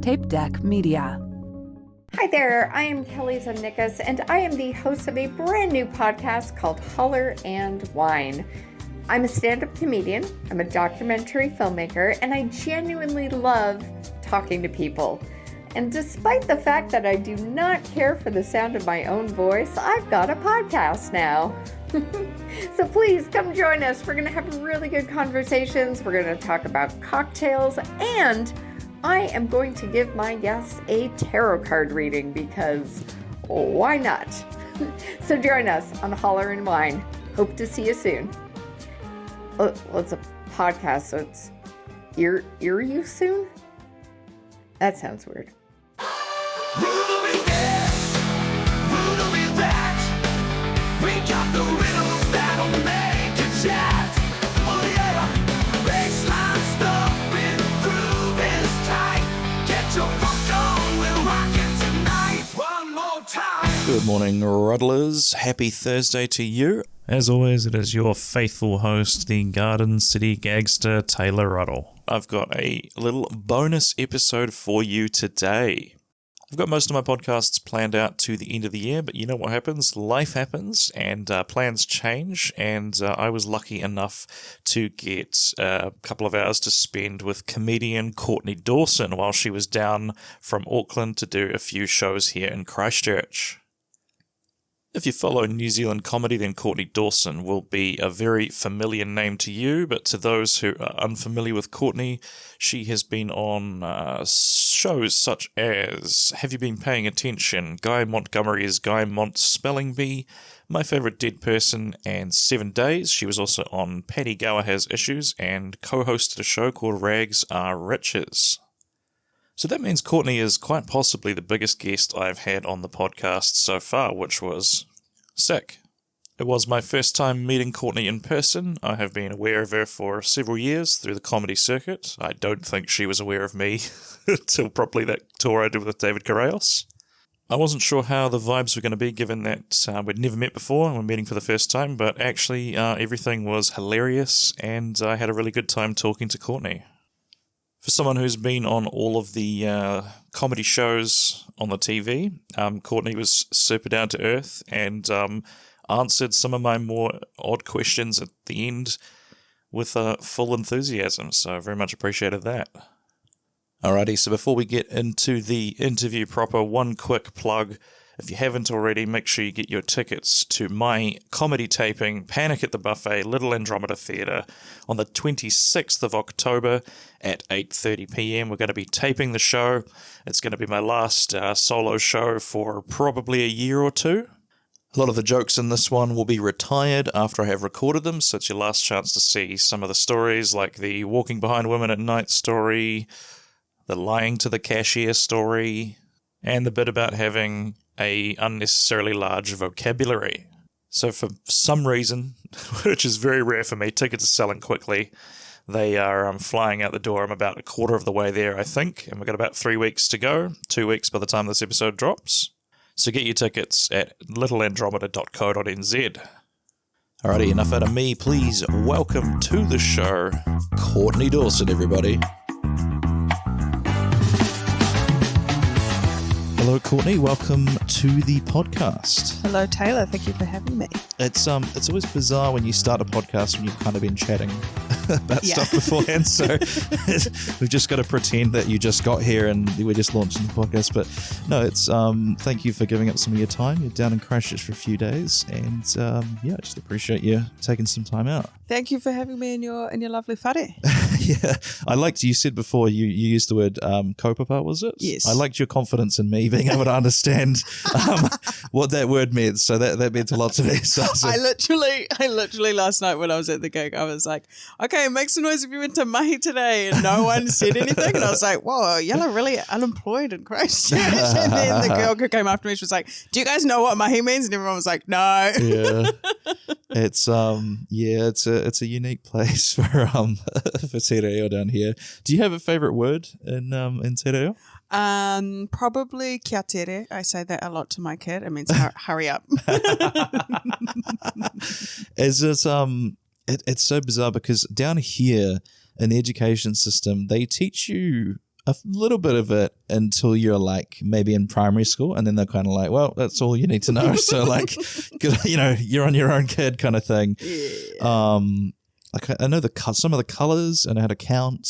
Tape Deck Media. Hi there, I am Kelly Zemnikas, and I am the host of a brand new podcast called Holler and Wine. I'm a stand-up comedian, I'm a documentary filmmaker, and I genuinely love talking to people. And despite the fact that I do not care for the sound of my own voice, I've got a podcast now. So please come join us. We're going to have really good conversations. We're going to talk about cocktails, and I am going to give my guests a tarot card reading because why not? So join us on Holler and Wine. Hope to see you soon. Well, it's a podcast, so it's hear you soon? That sounds weird. Ruddle me this, ruddle me that. We got the riddles that'll make you chat. Oh yeah, baseline stuff with groove is tight. Get your funk on, we're rocking tonight. One more time. Good morning, Ruddlers. Happy Thursday to you. As always, it is your faithful host, the Garden City gangster, Taylor Ruddle. I've got a little bonus episode for you today. I've got most of my podcasts planned out to the end of the year, but you know what happens? Life happens, and plans change, and I was lucky enough to get a couple of hours to spend with comedian Courtney Dawson while she was down from Auckland to do a few shows here in Christchurch. If you follow New Zealand comedy, then Courtney Dawson will be a very familiar name to you, but to those who are unfamiliar with Courtney, she has been on shows such as Have You Been Paying Attention?, Guy Montgomery's Guy Mont Spelling Bee, My Favourite Dead Person, and 7 Days. She was also on Paddy Gower Has Issues and co-hosted a show called Rags Are Riches. So that means Courtney is quite possibly the biggest guest I've had on the podcast so far, which was sick. It was my first time meeting Courtney in person. I have been aware of her for several years through the comedy circuit. I don't think she was aware of me until probably that tour I did with David Carreos. I wasn't sure how the vibes were going to be given that we'd never met before and we're meeting for the first time, but actually everything was hilarious and I had a really good time talking to Courtney. For someone who's been on all of the comedy shows on the TV, Courtney was super down to earth and answered some of my more odd questions at the end with full enthusiasm, so I very much appreciated that. Alrighty, so before we get into the interview proper, one quick plug. If you haven't already, make sure you get your tickets to my comedy taping, Panic at the Buffet, Little Andromeda Theatre, on the 26th of October at 8:30 p.m. We're going to be taping the show. It's going to be my last solo show for probably a year or two. A lot of the jokes in this one will be retired after I have recorded them, so it's your last chance to see some of the stories, like the walking behind women at night story, the lying to the cashier story, and the bit about having a unnecessarily large vocabulary. So for some reason, which is very rare for me, tickets are selling quickly. They are flying out the door. I'm about a quarter of the way there, I think, and we've got about 3 weeks to go, 2 weeks by the time this episode drops. So get your tickets at littleandromeda.co.nz. Alrighty, enough out of me. Please welcome to the show, Courtney Dawson, everybody. Hello, Courtney. Welcome to the podcast. Hello, Taylor. Thank you for having me. It's always bizarre when you start a podcast when you've kind of been chatting about stuff beforehand. So we've just got to pretend that you just got here and we're just launching the podcast. But no, it's thank you for giving up some of your time. You're down in Christchurch for a few days, and I just appreciate you taking some time out. Thank you for having me in your lovely whare. Yeah, I liked, you said before you used the word kaupapa, was it? Yes. I liked your confidence in me being able to understand what that word meant. So that meant a lot to me. So I literally last night when I was at the gig, I was like, okay, make some noise if you went to mahi today. And no one said anything. And I was like, whoa, y'all are really unemployed in Christchurch. And then the girl who came after me, she was like, do you guys know what mahi means? And everyone was like, no. Yeah. It's it's a unique place for te reo down here. Do you have a favorite word in te reo? Probably kia tere. I say that a lot to my kid. It means hurry up. It's so bizarre because down here in the education system, they teach you a little bit of it until you're like maybe in primary school, and then they're kind of like, well, that's all you need to know. So like, you know, you're on your own, kid, kind of thing. Yeah. Like I know some of the colours and how to count.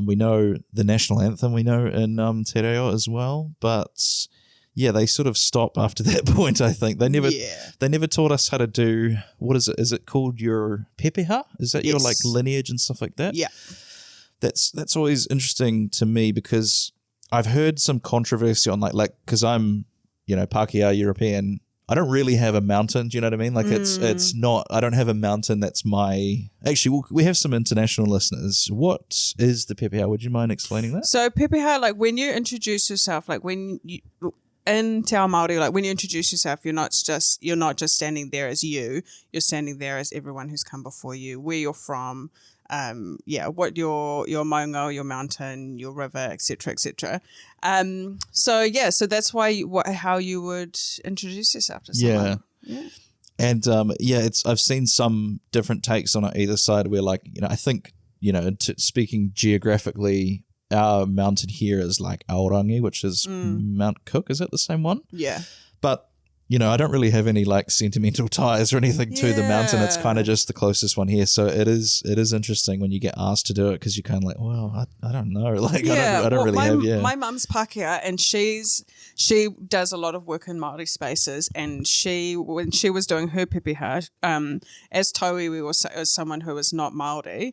We know the national anthem. We know in Te Reo as well, but yeah, they sort of stop after that point. I think they never taught us how to do, what is it? Is it called your Pepeha? Is that your like lineage and stuff like that? Yeah. That's always interesting to me, because I've heard some controversy on like because I'm, you know, Pākehā European. I don't really have a mountain. Do you know what I mean? Like it's not. I don't have a mountain. That's my. Actually, we have some international listeners. What is the Pepeha? Would you mind explaining that? So Pepeha, like when you introduce yourself, like when you in Te Ao Māori, like when you introduce yourself, you're not just standing there as you. You're standing there as everyone who's come before you, where you're from. What your maunga, your mountain, your river, etc., etc. So that's why how you would introduce yourself to someone. Yeah. And I've seen some different takes on it either side, where like, you know, I think, you know, speaking geographically, our mountain here is like Aorangi, which is Mount Cook. Is that the same one? Yeah. But you know, I don't really have any like sentimental ties or anything to the mountain. It's kind of just the closest one here. So it is interesting when you get asked to do it, because you're kind of like, well, I don't know. Like, I don't really have. My mum's Pākehā, and she does a lot of work in Māori spaces. And when she was doing her pepeha, as Tauiwi was as someone who is not Māori,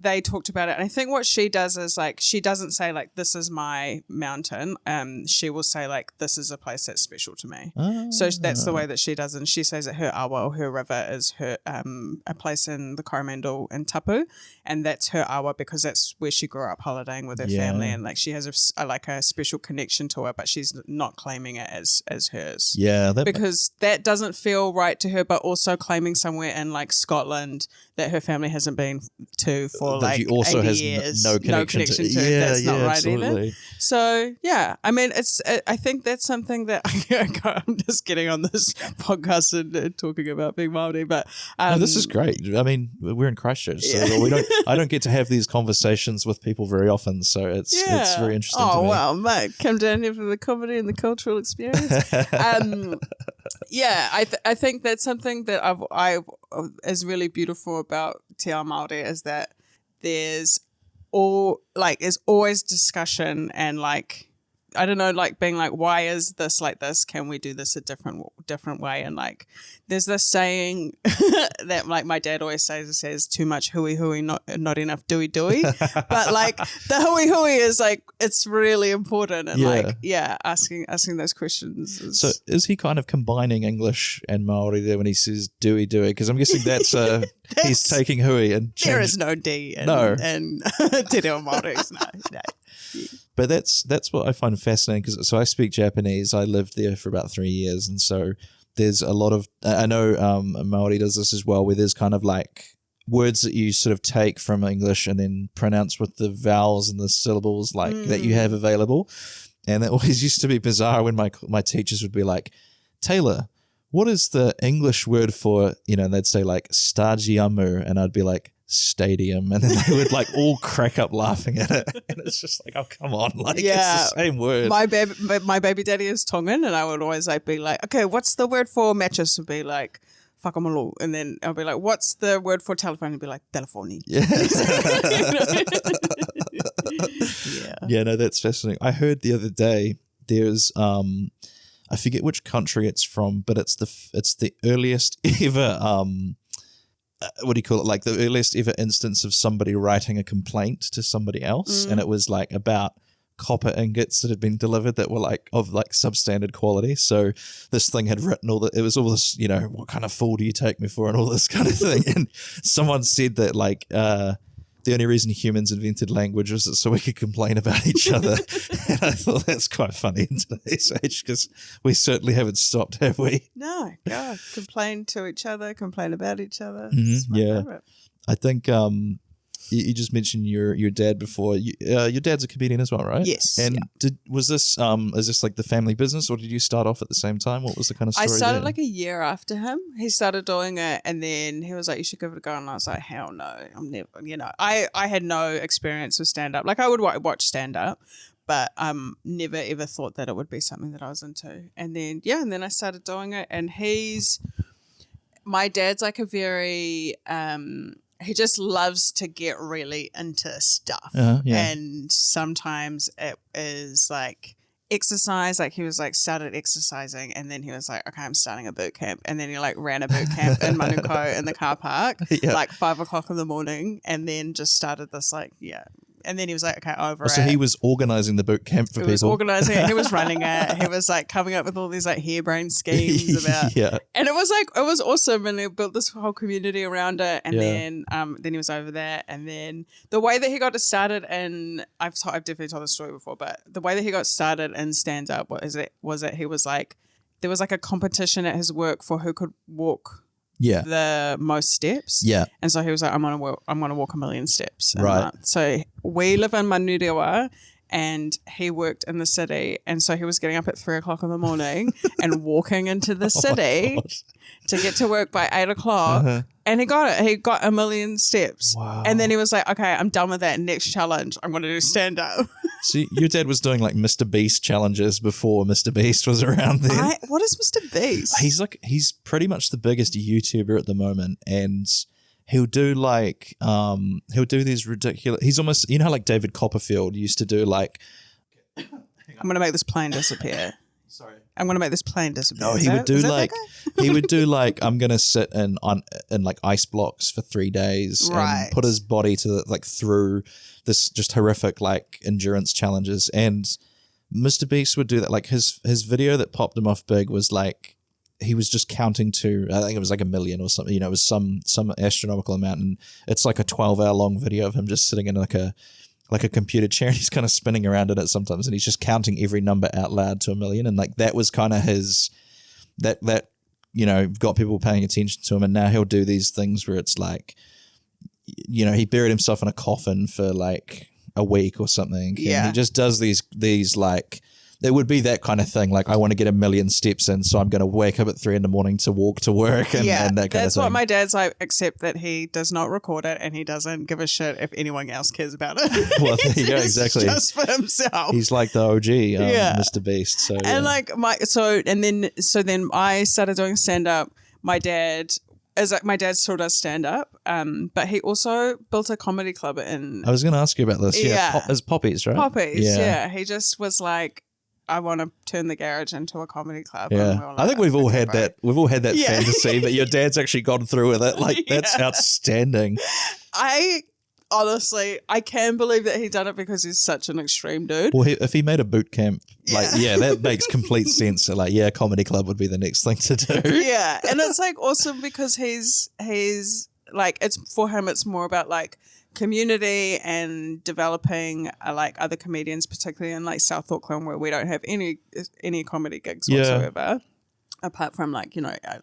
they talked about it, and I think what she does is like, she doesn't say like, this is my mountain. She will say like, this is a place that's special to me. So that's the way that she does it. And she says that her awa, or her river, is her a place in the Coromandel in Tapu, and that's her awa because that's where she grew up holidaying with her family, and like she has a special connection to it, but she's not claiming it as hers. Yeah, because that doesn't feel right to her. But also claiming somewhere in like Scotland that her family hasn't been to for like 80 years, no connection to it. That's not right either. So yeah, I mean, I think that's something that I'm just getting on this podcast and talking about being Māori, but no, this is great. I mean, we're in Christchurch, so I don't get to have these conversations with people very often, so it's very interesting. Oh to me. Wow, mate, come down here for the comedy and the cultural experience. I think that's something that I is really beautiful about Te Ao Māori, is that there's always discussion, and like, I don't know, like being like, why is this like this? Can we do this a different way? And like, there's this saying that like my dad always says too much hui, not enough dui. But like the hui is like, it's really important, and asking those questions. So is he kind of combining English and Maori there when he says dui? Because I'm guessing that's he's taking hui and there is no D and Te Reo Māori. No. But that's what I find fascinating, because I speak Japanese. I lived there for about 3 years, and so there's a lot of, I know Māori does this as well, where there's kind of like words that you sort of take from English and then pronounce with the vowels and the syllables like that you have available. And it always used to be bizarre when my teachers would be like, Taylor, what is the English word for, you know, and they'd say like stadiumu, and I'd be like, stadium, and then they would like all crack up laughing at it, and it's just like, oh come on, like it's the same word. My baby daddy is Tongan, and I would always like be like, okay, what's the word for mattress? Would be like whakamalu, and then I'll be like, what's the word for telephone? And be like telefoni. No, that's fascinating. I heard the other day there's I forget which country it's from, but it's the earliest ever what do you call it? Like the earliest ever instance of somebody writing a complaint to somebody else, and it was like about copper ingots that had been delivered that were like of like substandard quality. So this thing had written it was all this, you know, what kind of fool do you take me for, and all this kind of thing. And someone said that like the only reason humans invented language was so we could complain about each other. And I thought that's quite funny in today's age, because we certainly haven't stopped, have we? No, God, complain to each other, complain about each other. Mm-hmm, yeah. Favorite. I think you just mentioned your dad before. Your dad's a comedian as well, right? Yes. And is this like the family business, or did you start off at the same time? What was the kind of story I started there? like a year after him. He started doing it, and then he was like, "You should give it a go." And I was like, "Hell no, I'm never." I had no experience with stand up. Like I would watch stand up, but never ever thought that it would be something that I was into. And then I started doing it, and my dad's like a very he just loves to get really into stuff. And sometimes it is like exercise. Like he was like started exercising, and then he was like, okay, I'm starting a boot camp. And then he like ran a boot camp in Manukau in the car park like 5 o'clock in the morning, and then just started this and then he was like, okay, over it. So he was organising the boot camp for people. He was organising it. He was running it. He was like coming up with all these like harebrained schemes about. And it was awesome. And he built this whole community around it. And then he was over there. And then the way that he got started, and I've definitely told this story before, but the way that he got started in stand up was that he was like, there was like a competition at his work for who could walk the most steps. And so he was like, I'm gonna walk 1 million steps a month. So we live in Manurewa, and he worked in the city, and so he was getting up at 3 o'clock in the morning and walking into the city to get to work by 8 o'clock. And he got it. He got 1 million steps. Wow. And then he was like, okay, I'm done with that. Next challenge, I'm going to do stand up. So your dad was doing like Mr. Beast challenges before Mr. Beast was around then. What is Mr. Beast? He's pretty much the biggest YouTuber at the moment, and he'll do these ridiculous. He's almost, you know how like David Copperfield used to do like. I'm going to make this plane disappear. Sorry. I'm going to make this plane disappear. No, he would do like I'm going to sit in like ice blocks for 3 days and put his body to through this just horrific like endurance challenges. And Mr. Beast would do that. Like his video that popped him off big was like he was just counting to, I think it was like 1 million or something. You know, it was some astronomical amount, and it's like a 12-hour long video of him just sitting in like a computer chair, and he's kind of spinning around in it sometimes, and he's just counting every number out loud to 1 million. And like that was kind of his that got people paying attention to him. And now he'll do these things where it's like, he buried himself in a coffin for like a week or something. And he just does these like, it would be that kind of thing. Like, I want to get 1 million steps in, so I'm going to wake up at 3 a.m. to walk to work and that kind of thing. That's what my dad's like, except that he does not record it, and he doesn't give a shit if anyone else cares about it. Well, there you go, exactly. Just for himself. He's like the OG, Mr. Beast. So and like then I started doing stand up. My dad still does stand up, but he also built a comedy club in. I was going to ask you about this. It's Poppies, right? Poppies, yeah. He just was like, I want to turn the garage into a comedy club. Yeah, I think we've all had that. We've all had that fantasy, but your dad's actually gone through with it. Like, that's outstanding. I can't believe that he done it because he's such an extreme dude. Well, if he made a boot camp, that makes complete sense. So, like, a comedy club would be the next thing to do. Yeah, and it's like awesome because he's like, it's for him. It's more about like community and developing like other comedians, particularly in like South Auckland, where we don't have any comedy gigs whatsoever, apart from like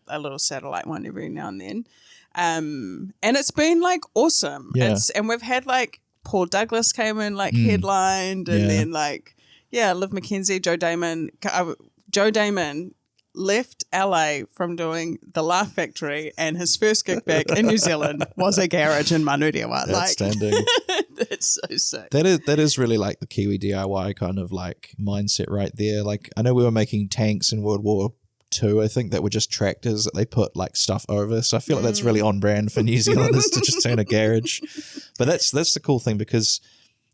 a little satellite one every now and then. And it's been like awesome. And we've had like Paul Douglas came in like headlined, and then like Liv McKenzie, Joe Damon left LA from doing The Laugh Factory, and his first gig back in New Zealand was a garage in Manurewa. Outstanding. That's so sick. That is really like the Kiwi DIY kind of like mindset right there. Like, I know we were making tanks in World War II, I think, that were just tractors that they put like stuff over. So I feel like that's really on brand for New Zealanders to just turn a garage. But that's the cool thing, because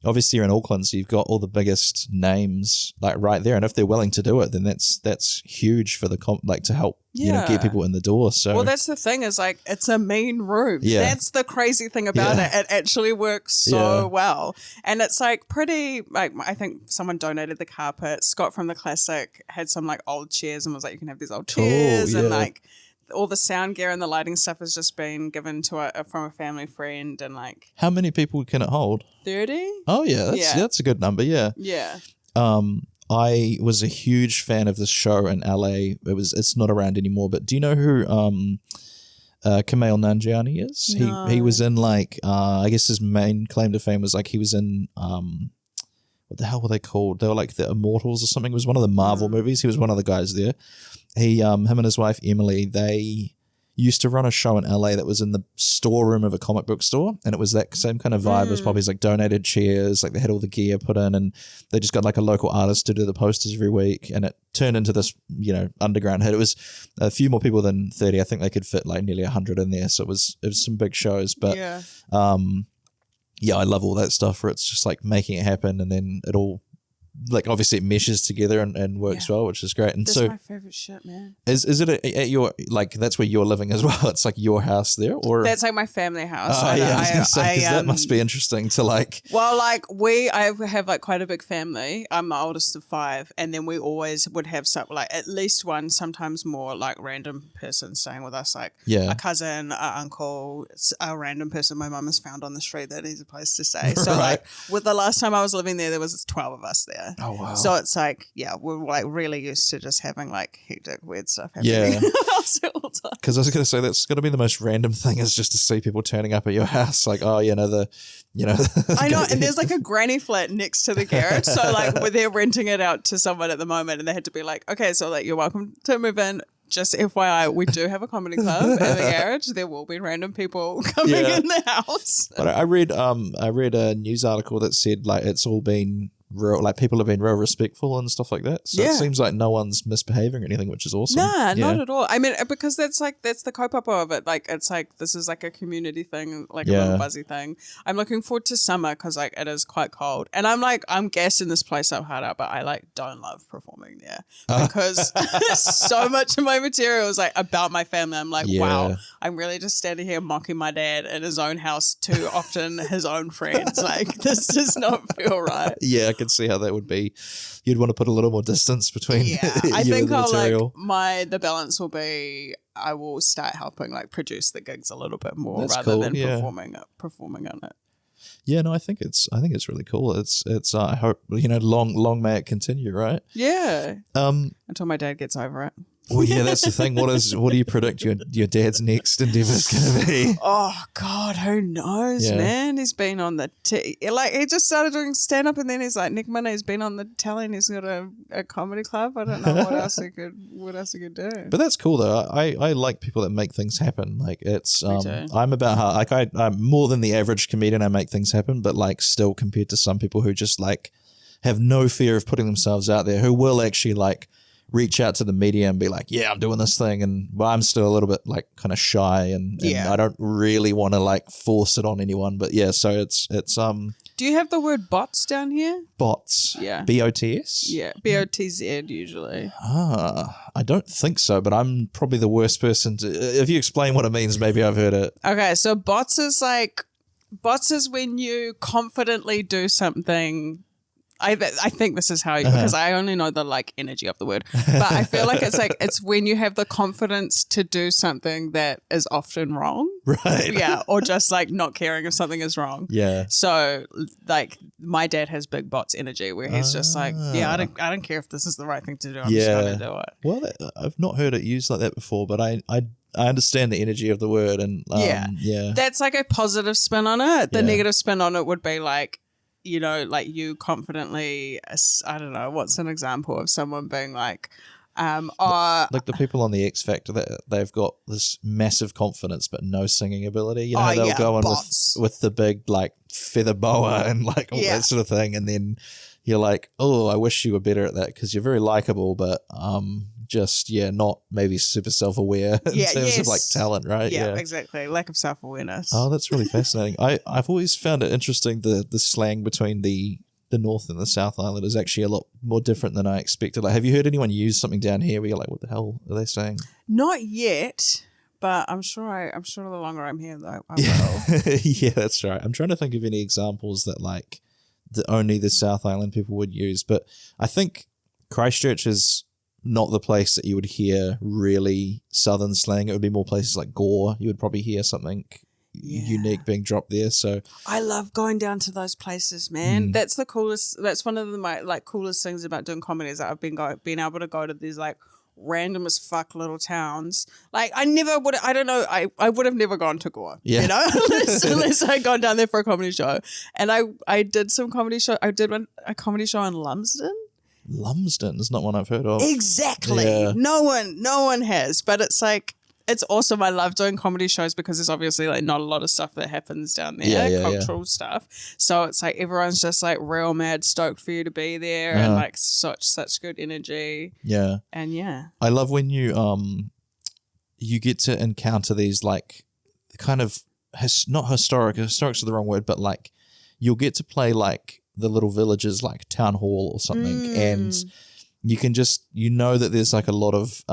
obviously you're in Auckland, so you've got all the biggest names like right there, and if they're willing to do it, then that's huge for the to help get people in the door. So well, that's the thing, is like, it's a mean room. That's the crazy thing about it. It actually works so well, and it's like pretty. Like, I think someone donated the carpet. Scott from the Classic had some like old chairs and was like, you can have these old chairs, and like all the sound gear and the lighting stuff has just been given to from a family friend. And like, how many people can it hold? 30. Oh yeah, that's a good number. Yeah. I was a huge fan of this show in LA. It's not around anymore, but do you know who Kumail Nanjiani is? No. He was in like I guess his main claim to fame was like he was in what the hell were they called? They were like the Immortals or something. It was one of the Marvel movies. He was one of the guys there. Him and his wife Emily, they used to run a show in LA that was in the storeroom of a comic book store, and it was that same kind of vibe as Poppy's, like donated chairs, like they had all the gear put in, and they just got like a local artist to do the posters every week, and it turned into this, underground hit. It was a few more people than 30. I think they could fit like nearly 100 in there, so it was some big shows, but I love all that stuff where it's just like making it happen, and then it all, like obviously it meshes together and works well, which is great. And that's so my favorite shit, man. Is it at your, like that's where you're living as well? It's like your house there, or That's like my family house. Oh yeah, I was gonna say, 'cause that must be interesting to like. Well, like I have like quite a big family. I'm the oldest of 5, and then we always would have some, like at least one, sometimes more, like random person staying with us, like a cousin, a uncle, a random person my mum has found on the street that needs a place to stay. So like with the last time I was living there was 12 of us there. Oh wow! So it's like we're like really used to just having like hectic weird stuff happening in the house all the time. Because I was going to say that's going to be the most random thing, is just to see people turning up at your house, like I know, and there's like a granny flat next to the garage, so like they're renting it out to someone at the moment, and they had to be like, okay, so like you're welcome to move in. Just FYI, we do have a comedy club in the garage. There will be random people coming in the house. But I read a news article that said like it's all been real, like people have been real respectful and stuff like that. So it seems like no one's misbehaving or anything, which is awesome. Nah, not at all. I mean, because that's the kaupapa of it. Like it's like this is like a community thing, like a little buzzy thing. I'm looking forward to summer because like it is quite cold, and I'm gassing this place up hard up, but I like don't love performing there because so much of my material is like about my family. I'm like, wow, I'm really just standing here mocking my dad in his own house too often, his own friends. Like this does not feel right. Yeah, I can see how that would be. You'd want to put a little more distance between I you think and the I'll material. like the balance will be I will start helping like produce the gigs a little bit more That's rather cool, than yeah. performing on it. Yeah, no, I think it's really cool. It's I hope long may it continue, right? Yeah. Until my dad gets over it. Well, yeah, that's the thing. What do you predict your dad's next endeavor's going to be? Oh God, who knows, man? He's been on the like he just started doing stand up, and then he's like Nick Money. He's been on the telly, and he's got a comedy club. I don't know what else he could do. But that's cool though. I like people that make things happen. Like it's I'm about how like I'm more than the average comedian. I make things happen, but like still compared to some people who just like have no fear of putting themselves out there, who will actually like reach out to the media and be like, yeah, I'm doing this thing, and I'm still a little bit like kind of shy and I don't really want to like force it on anyone. But yeah, so it's Do you have the word bots down here? bots. Yeah. BOTS? Yeah, BOTZ usually. I don't think so, but I'm probably the worst person to. If you explain what it means, maybe I've heard it. Okay, so bots is when you confidently do something. I think this is how because I only know the like energy of the word, but I feel like it's when you have the confidence to do something that is often wrong, Right. yeah, or just like not caring if something is wrong. Yeah. So like my dad has big bots energy where he's just like, yeah, I don't care if this is the right thing to do. I'm just going to do it. Well, I've not heard it used like that before, but I understand the energy of the word, and yeah. That's like a positive spin on it. The negative spin on it would be like, like you confidently, I don't know, what's an example of someone being like, like the people on the X Factor, they've got this massive confidence but no singing ability. They'll go in with the big like feather boa and like all that sort of thing, and then you're like, oh, I wish you were better at that because you're very likable, but just not maybe super self-aware in terms of like talent, right? Yeah, exactly. Lack of self-awareness. Oh, that's really fascinating. I've always found it interesting the slang between the North and the South Island is actually a lot more different than I expected. Like, have you heard anyone use something down here where you're like, what the hell are they saying? Not yet, but I'm sure the longer I'm here though, I will. Yeah, that's right. I'm trying to think of any examples that like only the South Island people would use, but I think Christchurch is not the place that you would hear really southern slang. It would be more places like Gore. You would probably hear something unique being dropped there. So I love going down to those places, man. That's the coolest. That's one of the coolest things about doing comedy is that I've been able to go to these like random as fuck little towns. Like I would have never gone to Gore, Yeah. you know, unless I'd gone down there for a comedy show. And I did some comedy show. I did a comedy show in Lumsden. Lumsden is not one I've heard of. Exactly. Yeah. No one has, but it's like, it's awesome. I love doing comedy shows because there's obviously like not a lot of stuff that happens down there, cultural stuff. So it's like everyone's just like real mad stoked for you to be there and like such good energy. Yeah. And yeah. I love when you get to encounter these like kind of not historic's the wrong word, but like you'll get to play like the little villages like town hall or something, and you can just that there's like a lot of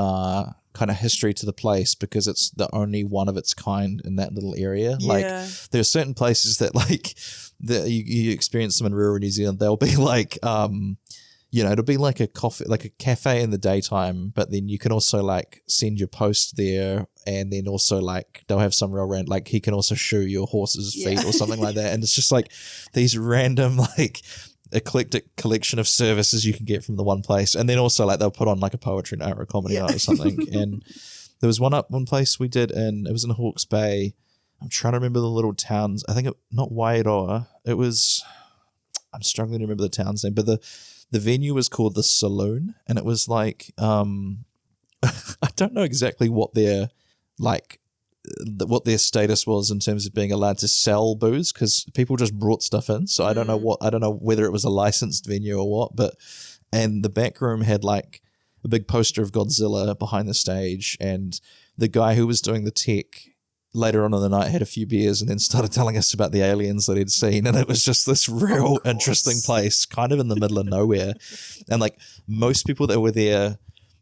kind of history to the place because it's the only one of its kind in that little area. Yeah. Like there are certain places that like that you experience them in rural New Zealand. They'll be like it'll be like a cafe in the daytime, but then you can also like send your post there, and then also like they'll have some real random, like he can also shoe your horse's feet or something like that. And it's just like these random like eclectic collection of services you can get from the one place. And then also like they'll put on like a poetry night or a comedy night or something. And there was one place we did, and it was in Hawke's Bay. I'm trying to remember the little towns. I think not Wairoa. I'm struggling to remember the town's name, but the venue was called the Saloon, and it was like I don't know exactly what their status was in terms of being allowed to sell booze, because people just brought stuff in. So I don't know whether it was a licensed venue or what, and the back room had like a big poster of Godzilla behind the stage, and the guy who was doing the tech later on in the night had a few beers and then started telling us about the aliens that he'd seen. And it was just this real interesting place, kind of in the middle of nowhere. And like most people that were there,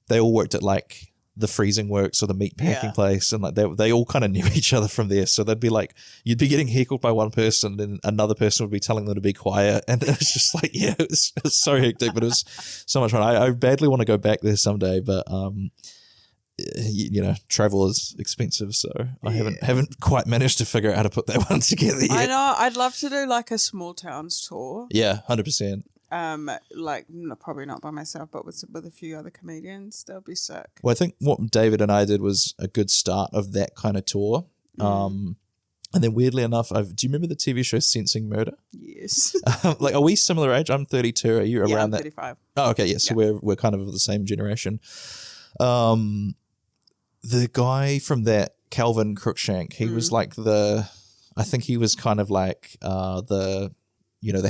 they all worked at like the freezing works or the meat packing place, and like they all kind of knew each other from there. So they'd be like, you'd be getting heckled by one person, and another person would be telling them to be quiet, and it was just like, it was so hectic, but it was so much fun. I badly want to go back there someday, but travel is expensive, so I haven't quite managed to figure out how to put that one together yet. I know. I'd love to do like a small towns tour. Yeah, 100%. Probably not by myself, but with a few other comedians. That would be sick. Well, I think what David and I did was a good start of that kind of tour. And then weirdly enough, do you remember the TV show Sensing Murder? Yes. Like, are we similar age? I'm 32. Are you around I'm that? 35. Oh, okay. Yeah. So we're kind of the same generation. The guy from that, Calvin Cruikshank, he was like I think he was kind of like the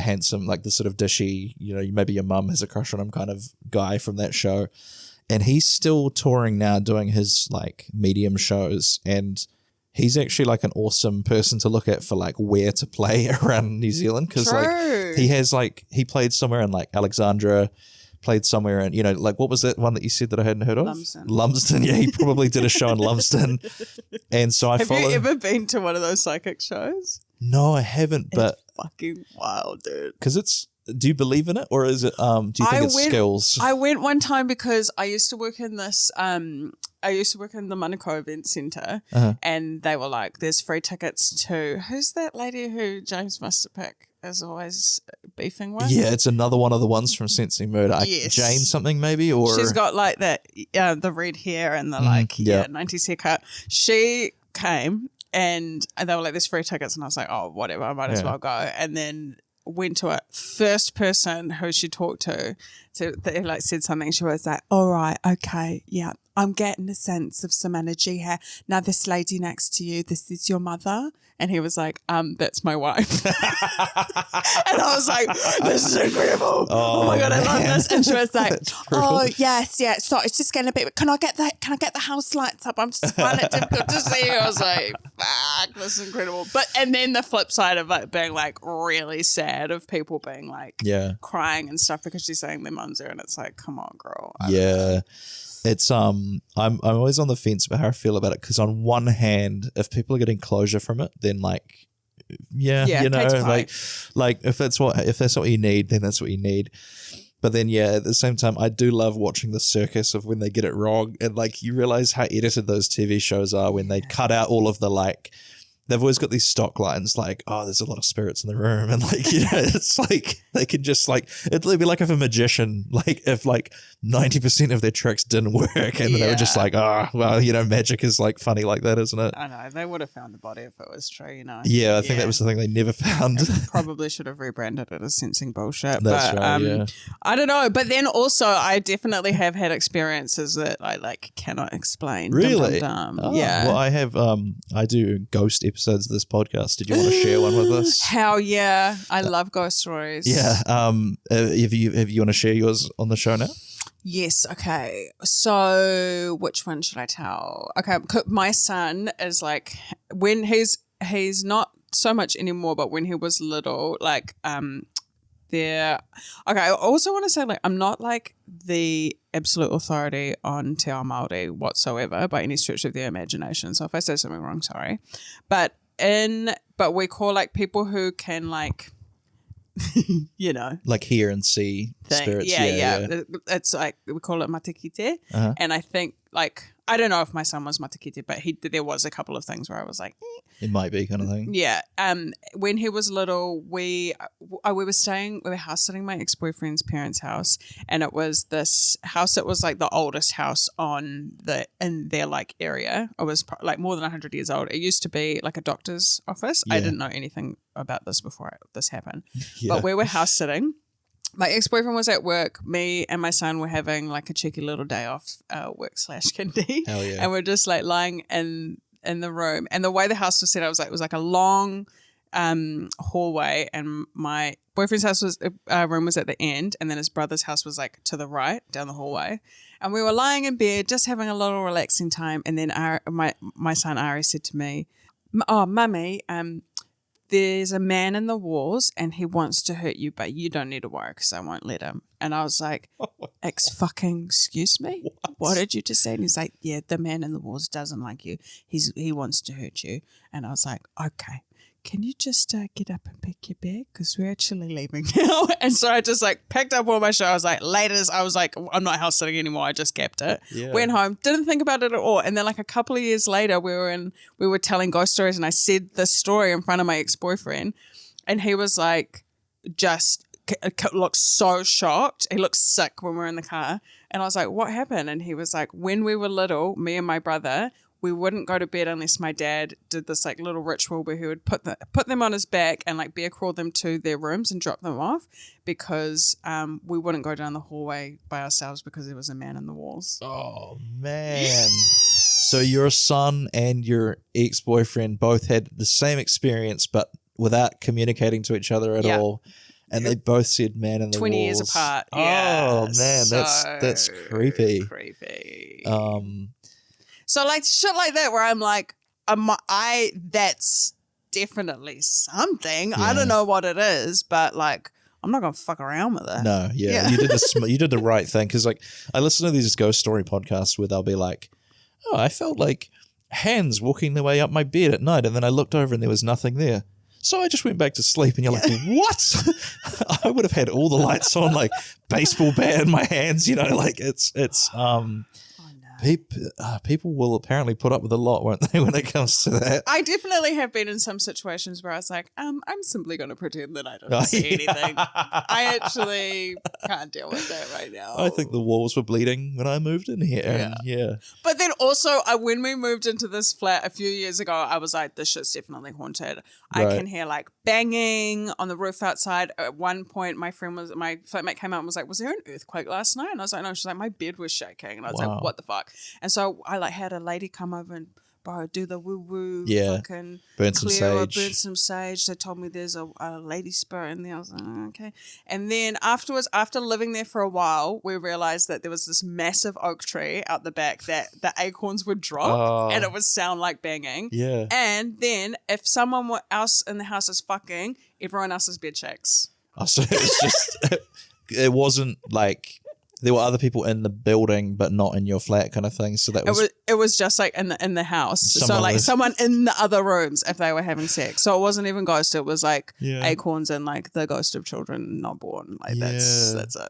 handsome, like the sort of dishy, maybe your mum has a crush on him kind of guy from that show. And he's still touring now, doing his like medium shows. And he's actually like an awesome person to look at for like where to play around New Zealand. Cause like he played somewhere in like Alexandra, played somewhere in, like what was that one that you said that I hadn't heard of? Lumsden. Yeah, he probably did a show in Lumsden. And so Have you ever been to one of those psychic shows? No, I haven't, but it's fucking wild, dude. Because do you believe in it, or is it, do you think it's skills? I went one time because I used to work in this, I used to work in the Manukau Event Centre, and they were like, there's free tickets to, who's that lady who James Musterpick is always beefing with? Yeah, it's another one of the ones from Sensing Murder. Yes. Jane something maybe, or she's got like that, the red hair and the 90s haircut. She came and they were like, there's free tickets, and I was like, oh, whatever, I might as well go. And then went to it. First person who she talked to they like said something. She was like, all right, okay, yeah, I'm getting a sense of some energy here. Now this lady next to you, this is your mother? And he was like, that's my wife. And I was like, this is incredible. Oh my God, I love this. And she was like, oh yes, yeah. So it's just getting a bit, can I get the house lights up? I'm just finding it difficult to see. I was like, fuck, this is incredible. And then the flip side of it being like really sad, of people being like crying and stuff because she's saying their mum's there, and it's like, come on, girl. It's I'm always on the fence about how I feel about it, because on one hand, if people are getting closure from it, then like like if that's what you need, then that's what you need. But then at the same time, I do love watching the circus of when they get it wrong, and like you realize how edited those TV shows are when they cut out all of the like. They've always got these stock lines like, oh, there's a lot of spirits in the room, and like, it's like They could just like, it'd be like if a magician, like if like 90% of their tricks didn't work and they were just like, well, magic is like funny like that, isn't it? I know. They would have found the body if it was true, Yeah, I think that was the thing they never found. Probably should have rebranded it as sensing bullshit. That's right, yeah. I don't know. But then also, I definitely have had experiences that I like cannot explain. Really? Dum, dum, dum. Oh, Yeah. Well, I have, I do ghost episodes of this podcast. Did you want to share one with us? Hell yeah. I love ghost stories. Yeah. If you want to share yours on the show now? Yes. Okay. So which one should I tell? Okay. My son is like, when he's not so much anymore, but when he was little, like, okay, I also want to say, like, I'm not like the absolute authority on Te Ao Māori whatsoever by any stretch of the imagination. So if I say something wrong, sorry. But we call like people who can like, like hear and see spirits. Yeah. It's like, we call it matikite. Uh-huh. And I think like, I don't know if my son was matikite, but there was a couple of things where I was like, It might be kind of thing. Yeah. When he was little, we were house sitting my ex-boyfriend's parents' house, and it was this house. It was like the oldest house in their like area. It was like more than 100 years old. It used to be like a doctor's office. Yeah. I didn't know anything about this before this happened. Yeah. But we were house sitting. My ex-boyfriend was at work. Me and my son were having like a cheeky little day off work/kindy. Hell yeah. And we're just like lying in the room. And the way the house was set up was like, it was like a long hallway, and my boyfriend's house room was at the end, and then his brother's house was like to the right down the hallway. And we were lying in bed just having a little relaxing time. And then my son Ari said to me, "Oh, mummy, there's a man in the walls and he wants to hurt you, but you don't need to worry because I won't let him." And I was like, excuse me? What did you just say? And he's like, yeah, the man in the walls doesn't like you. He wants to hurt you. And I was like, okay, can you just get up and pick your bag? Because we're actually leaving now. And so I just like picked up all my shit. I was like, laters. I was like, I'm not house sitting anymore. I just kept it. Yeah. Went home, didn't think about it at all. And then like a couple of years later, we were telling ghost stories, and I said this story in front of my ex-boyfriend, and he was like, just looked so shocked. He looked sick when we were in the car. And I was like, what happened? And he was like, when we were little, me and my brother, we wouldn't go to bed unless my dad did this like little ritual where he would put them on his back and like bear crawl them to their rooms and drop them off, because we wouldn't go down the hallway by ourselves because there was a man in the walls. Oh, man. So your son and your ex-boyfriend both had the same experience, but without communicating to each other at all. And they both said man in the 20 walls. years apart. Oh, Yeah. man. That's creepy. Creepy. So like shit like that where I'm like, that's definitely something. Yeah. I don't know what it is, but like, I'm not going to fuck around with it. No, yeah. You did the right thing. Because like I listen to these ghost story podcasts where they'll be like, oh, I felt like hands walking their way up my bed at night, and then I looked over and there was nothing there. So I just went back to sleep, and you're like, what? I would have had all the lights on, like baseball bat in my hands, like it's people will apparently put up with a lot, won't they, when it comes to that? I definitely have been in some situations where I was like, I'm simply going to pretend that I don't see anything. I actually can't deal with that right now. I think the walls were bleeding when I moved in here. And yeah. But then also, when we moved into this flat a few years ago, I was like, this shit's definitely haunted. I Right. can hear like banging on the roof outside. At one point, my flatmate came out and was like, was there an earthquake last night? And I was like, no. She's like, my bed was shaking. And I was Wow. like, what the fuck? And so I like had a lady come over and do the woo woo, Yeah. fucking Burn some sage. burn some sage. They told me there's a lady spirit in there. I was like, oh, okay. And then afterwards, after living there for a while, we realized that there was this massive oak tree out the back that the acorns would drop, and it would sound like banging. Yeah. And then if someone else in the house is fucking, everyone else's bed shakes. Oh, so it's just, it wasn't like there were other people in the building, but not in your flat kind of thing. So that was It was just like in the house. So Someone like was- someone in the other rooms if they were having sex. So it wasn't even ghost. It was like Yeah. acorns and like the ghost of children not born. Like that's it.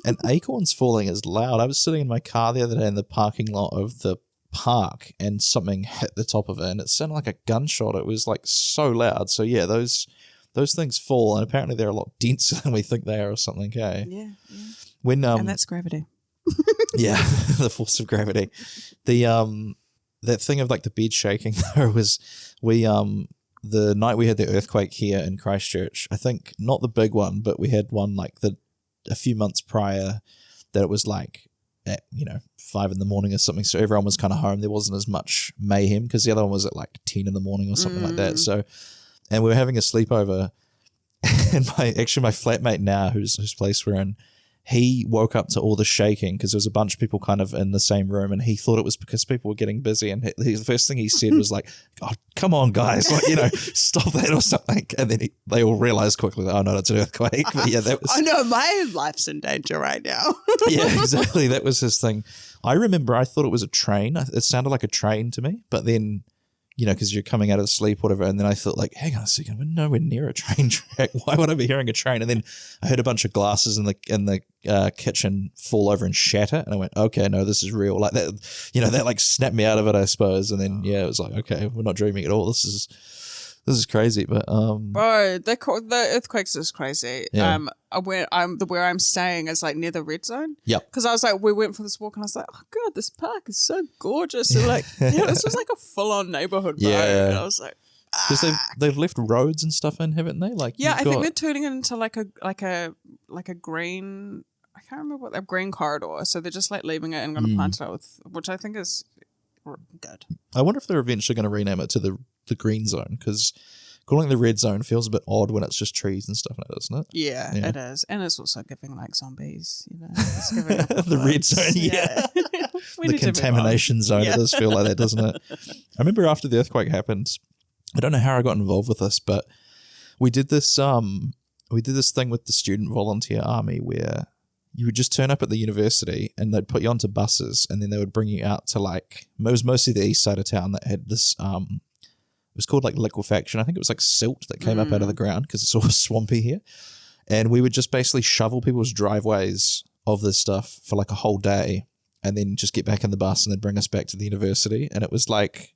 and acorns falling is loud. I was sitting in my car the other day in the parking lot of the park, and something hit the top of it, and it sounded like a gunshot. It was like so loud. So yeah, those those things fall, and apparently they're a lot denser than we think they are, or something. Okay. Yeah. When And that's gravity. yeah, the force of gravity. The that thing of like the bed shaking though was the night we had the earthquake here in Christchurch. I think not the big one, but we had one like a few months prior that it was like at 5 a.m. or something. So everyone was kind of home. There wasn't as much mayhem because the other one was at like 10 a.m. or something like that. So, and we were having a sleepover, and my flatmate now, whose place we're in, he woke up to all the shaking because there was a bunch of people kind of in the same room, and he thought it was because people were getting busy. And the first thing he said was like, "Oh, come on, guys, like, stop that or something." And then they all realized quickly, "Oh no, it's an earthquake." But yeah, that was. I know my life's in danger right now. Yeah, exactly. That was his thing. I remember I thought it was a train. It sounded like a train to me, but then, because you're coming out of sleep, whatever, and then I thought like, hang on a second, we're nowhere near a train track. Why would I be hearing a train? And then I heard a bunch of glasses in the kitchen fall over and shatter, and I went, okay, no, this is real. Like that, that like snapped me out of it, I suppose. And then it was like, okay, we're not dreaming at all. This is crazy. But bro, the earthquakes is crazy. Yeah. Where I'm staying is like near the red zone. Yep. Because I was like, we went for this walk, and I was like, oh god, this park is so gorgeous. And like, this was like a full on neighborhood, bro. Yeah. And I was like, because they've left roads and stuff in, haven't they? Like I think they're turning it into like a green. I can't remember what a green corridor. So they're just like leaving it and going to plant it out with, which I think is good. I wonder if they're eventually going to rename it to the green zone, because calling it the red zone feels a bit odd when it's just trees and stuff, doesn't it? Yeah, it is. And it's also giving like zombies, It's giving the red zone, yeah. The contamination zone, it does feel like that, doesn't it? I remember after the earthquake happened, I don't know how I got involved with this, but we did this thing with the student volunteer army where you would just turn up at the university and they'd put you onto buses, and then they would bring you out to like, it was mostly the east side of town that had this, it was called like liquefaction. I think it was like silt that came up out of the ground because it's all swampy here. And we would just basically shovel people's driveways of this stuff for like a whole day, and then just get back in the bus and then bring us back to the university. And it was like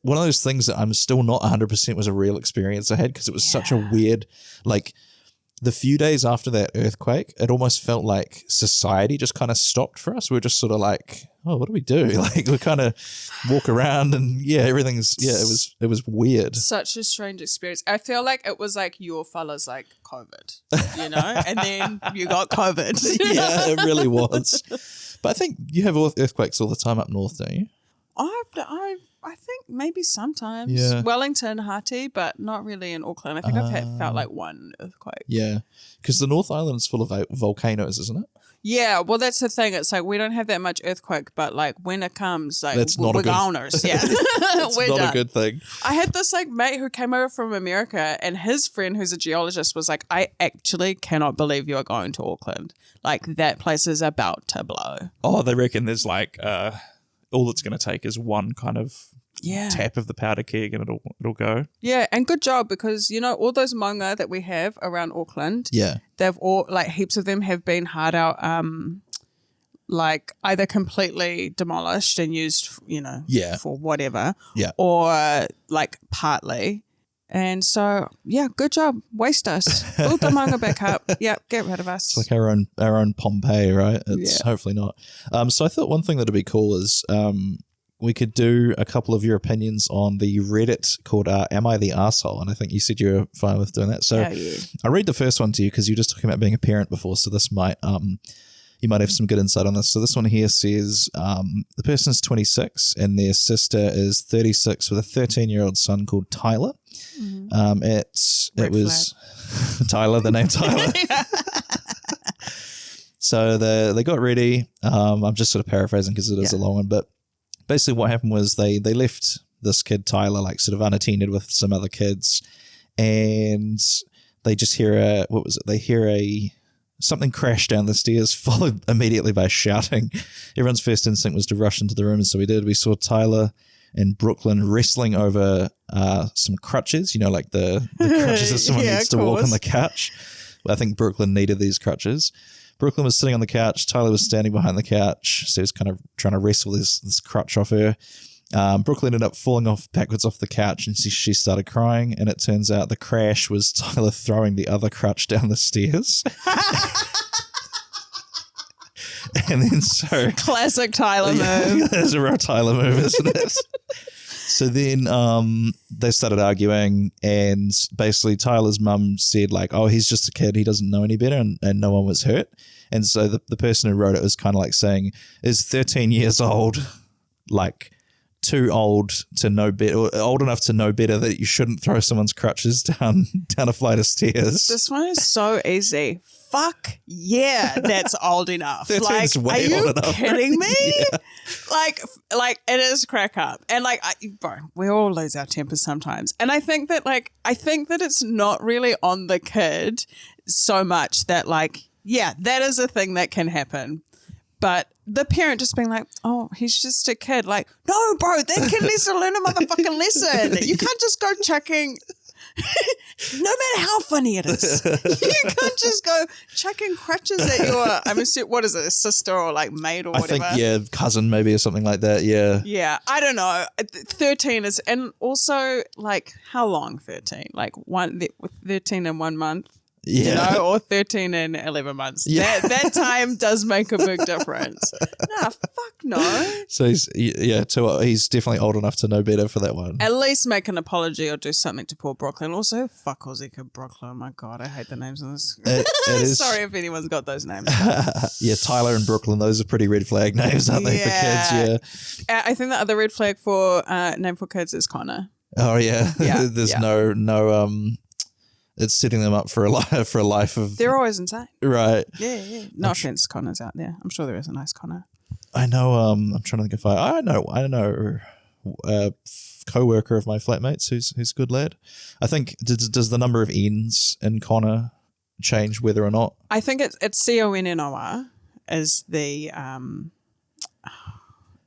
one of those things that I'm still not 100% was a real experience I had, because it was such a weird, like, the few days after that earthquake, it almost felt like society just kind of stopped for us. We were just sort of like, oh, what do we do? Like, we kind of walk around and it was weird. Such a strange experience. I feel like it was like your fellas like COVID, and then you got COVID. Yeah, it really was. But I think you have earthquakes all the time up north, don't you? I think maybe sometimes. Yeah. Wellington, Hati, but not really in Auckland. I think I've felt like one earthquake. Yeah, because the North Island is full of volcanoes, isn't it? Yeah, well, that's the thing. It's like we don't have that much earthquake, but like when it comes, like that's not we're a good, goners. Yeah, it's we're not done. a good thing. I had this like mate who came over from America, and his friend who's a geologist was like, I actually cannot believe you are going to Auckland. Like that place is about to blow. Oh, they reckon there's like all it's going to take is one kind of tap of the powder keg and it'll go. Yeah, and good job, because all those maunga that we have around Auckland, they've all like heaps of them have been hard out, like either completely demolished and used, for whatever, or like partly. And so, good job. Waste us. Build the maunga back up. Yep, get rid of us. It's like our own Pompeii, right? It's hopefully not. So I thought one thing that'd be cool is we could do a couple of your opinions on the Reddit called Am I the Arsehole? And I think you said you were fine with doing that. So I'll read the first one to you because you were just talking about being a parent before. So this might, you might have some good insight on this. So this one here says the person's 26 and their sister is 36 with a 13-year-old son called Tyler. Mm-hmm. It was Tyler, the name Tyler. So they got ready. I'm just sort of paraphrasing because it is a long one, but basically what happened was they left this kid Tyler like sort of unattended with some other kids, and they just hear something crash down the stairs, followed immediately by shouting. Everyone's first instinct was to rush into the room, and so we did. We saw Tyler and Brooklyn wrestling over some crutches, like the crutches that someone needs to walk on the couch. I think Brooklyn needed these crutches. Brooklyn was sitting on the couch. Tyler was standing behind the couch, so he was kind of trying to wrestle this crutch off her. Brooklyn ended up falling backwards off the couch, and she started crying, and it turns out the crash was Tyler throwing the other crutch down the stairs. And then Classic Tyler move. That's a real Tyler move, isn't it? So then they started arguing, and basically Tyler's mum said like, oh, he's just a kid, he doesn't know any better, and no one was hurt. And so the person who wrote it was kind of like saying, is 13 years old like too old to know better, or old enough to know better that you shouldn't throw someone's crutches down a flight of stairs? This one is so easy. Fuck yeah, that's old enough. Like, are you kidding me? Yeah. Like it is crack up. And like, bro, we all lose our tempers sometimes. And I think that it's not really on the kid so much that like, yeah, that is a thing that can happen. But the parent just being like, oh, he's just a kid. Like, no, bro, that kid needs to learn a motherfucking lesson. You can't just go chucking, no matter how funny it is, you can't just go chucking crutches at your, I mean, what is it, a sister or like maid or whatever? I think, yeah, cousin maybe or something like that, yeah. Yeah, I don't know. 13 is, and also like, how long 13? Like 13 in 1 month? Yeah. You know, or 13 and 11 months. Yeah. That time does make a big difference. Nah, fuck no. So he's definitely old enough to know better for that one. At least make an apology or do something to poor Brooklyn. Also, fuck Aussie kid Brooklyn. Oh my God, I hate the names in this. It is. Sorry if anyone's got those names. Yeah, Tyler and Brooklyn, those are pretty red flag names, aren't they, for kids? Yeah. I think the other red flag for name for kids is Connor. Oh, yeah. Yeah. There's no it's setting them up for a life of. They're always insane. Right. Yeah. No offense, Connor's out there. I'm sure there is a nice Connor. I know. I'm trying to think if I know a co-worker of my flatmates who's a good lad. I think does the number of N's in Connor change whether or not? I think it's CONNOR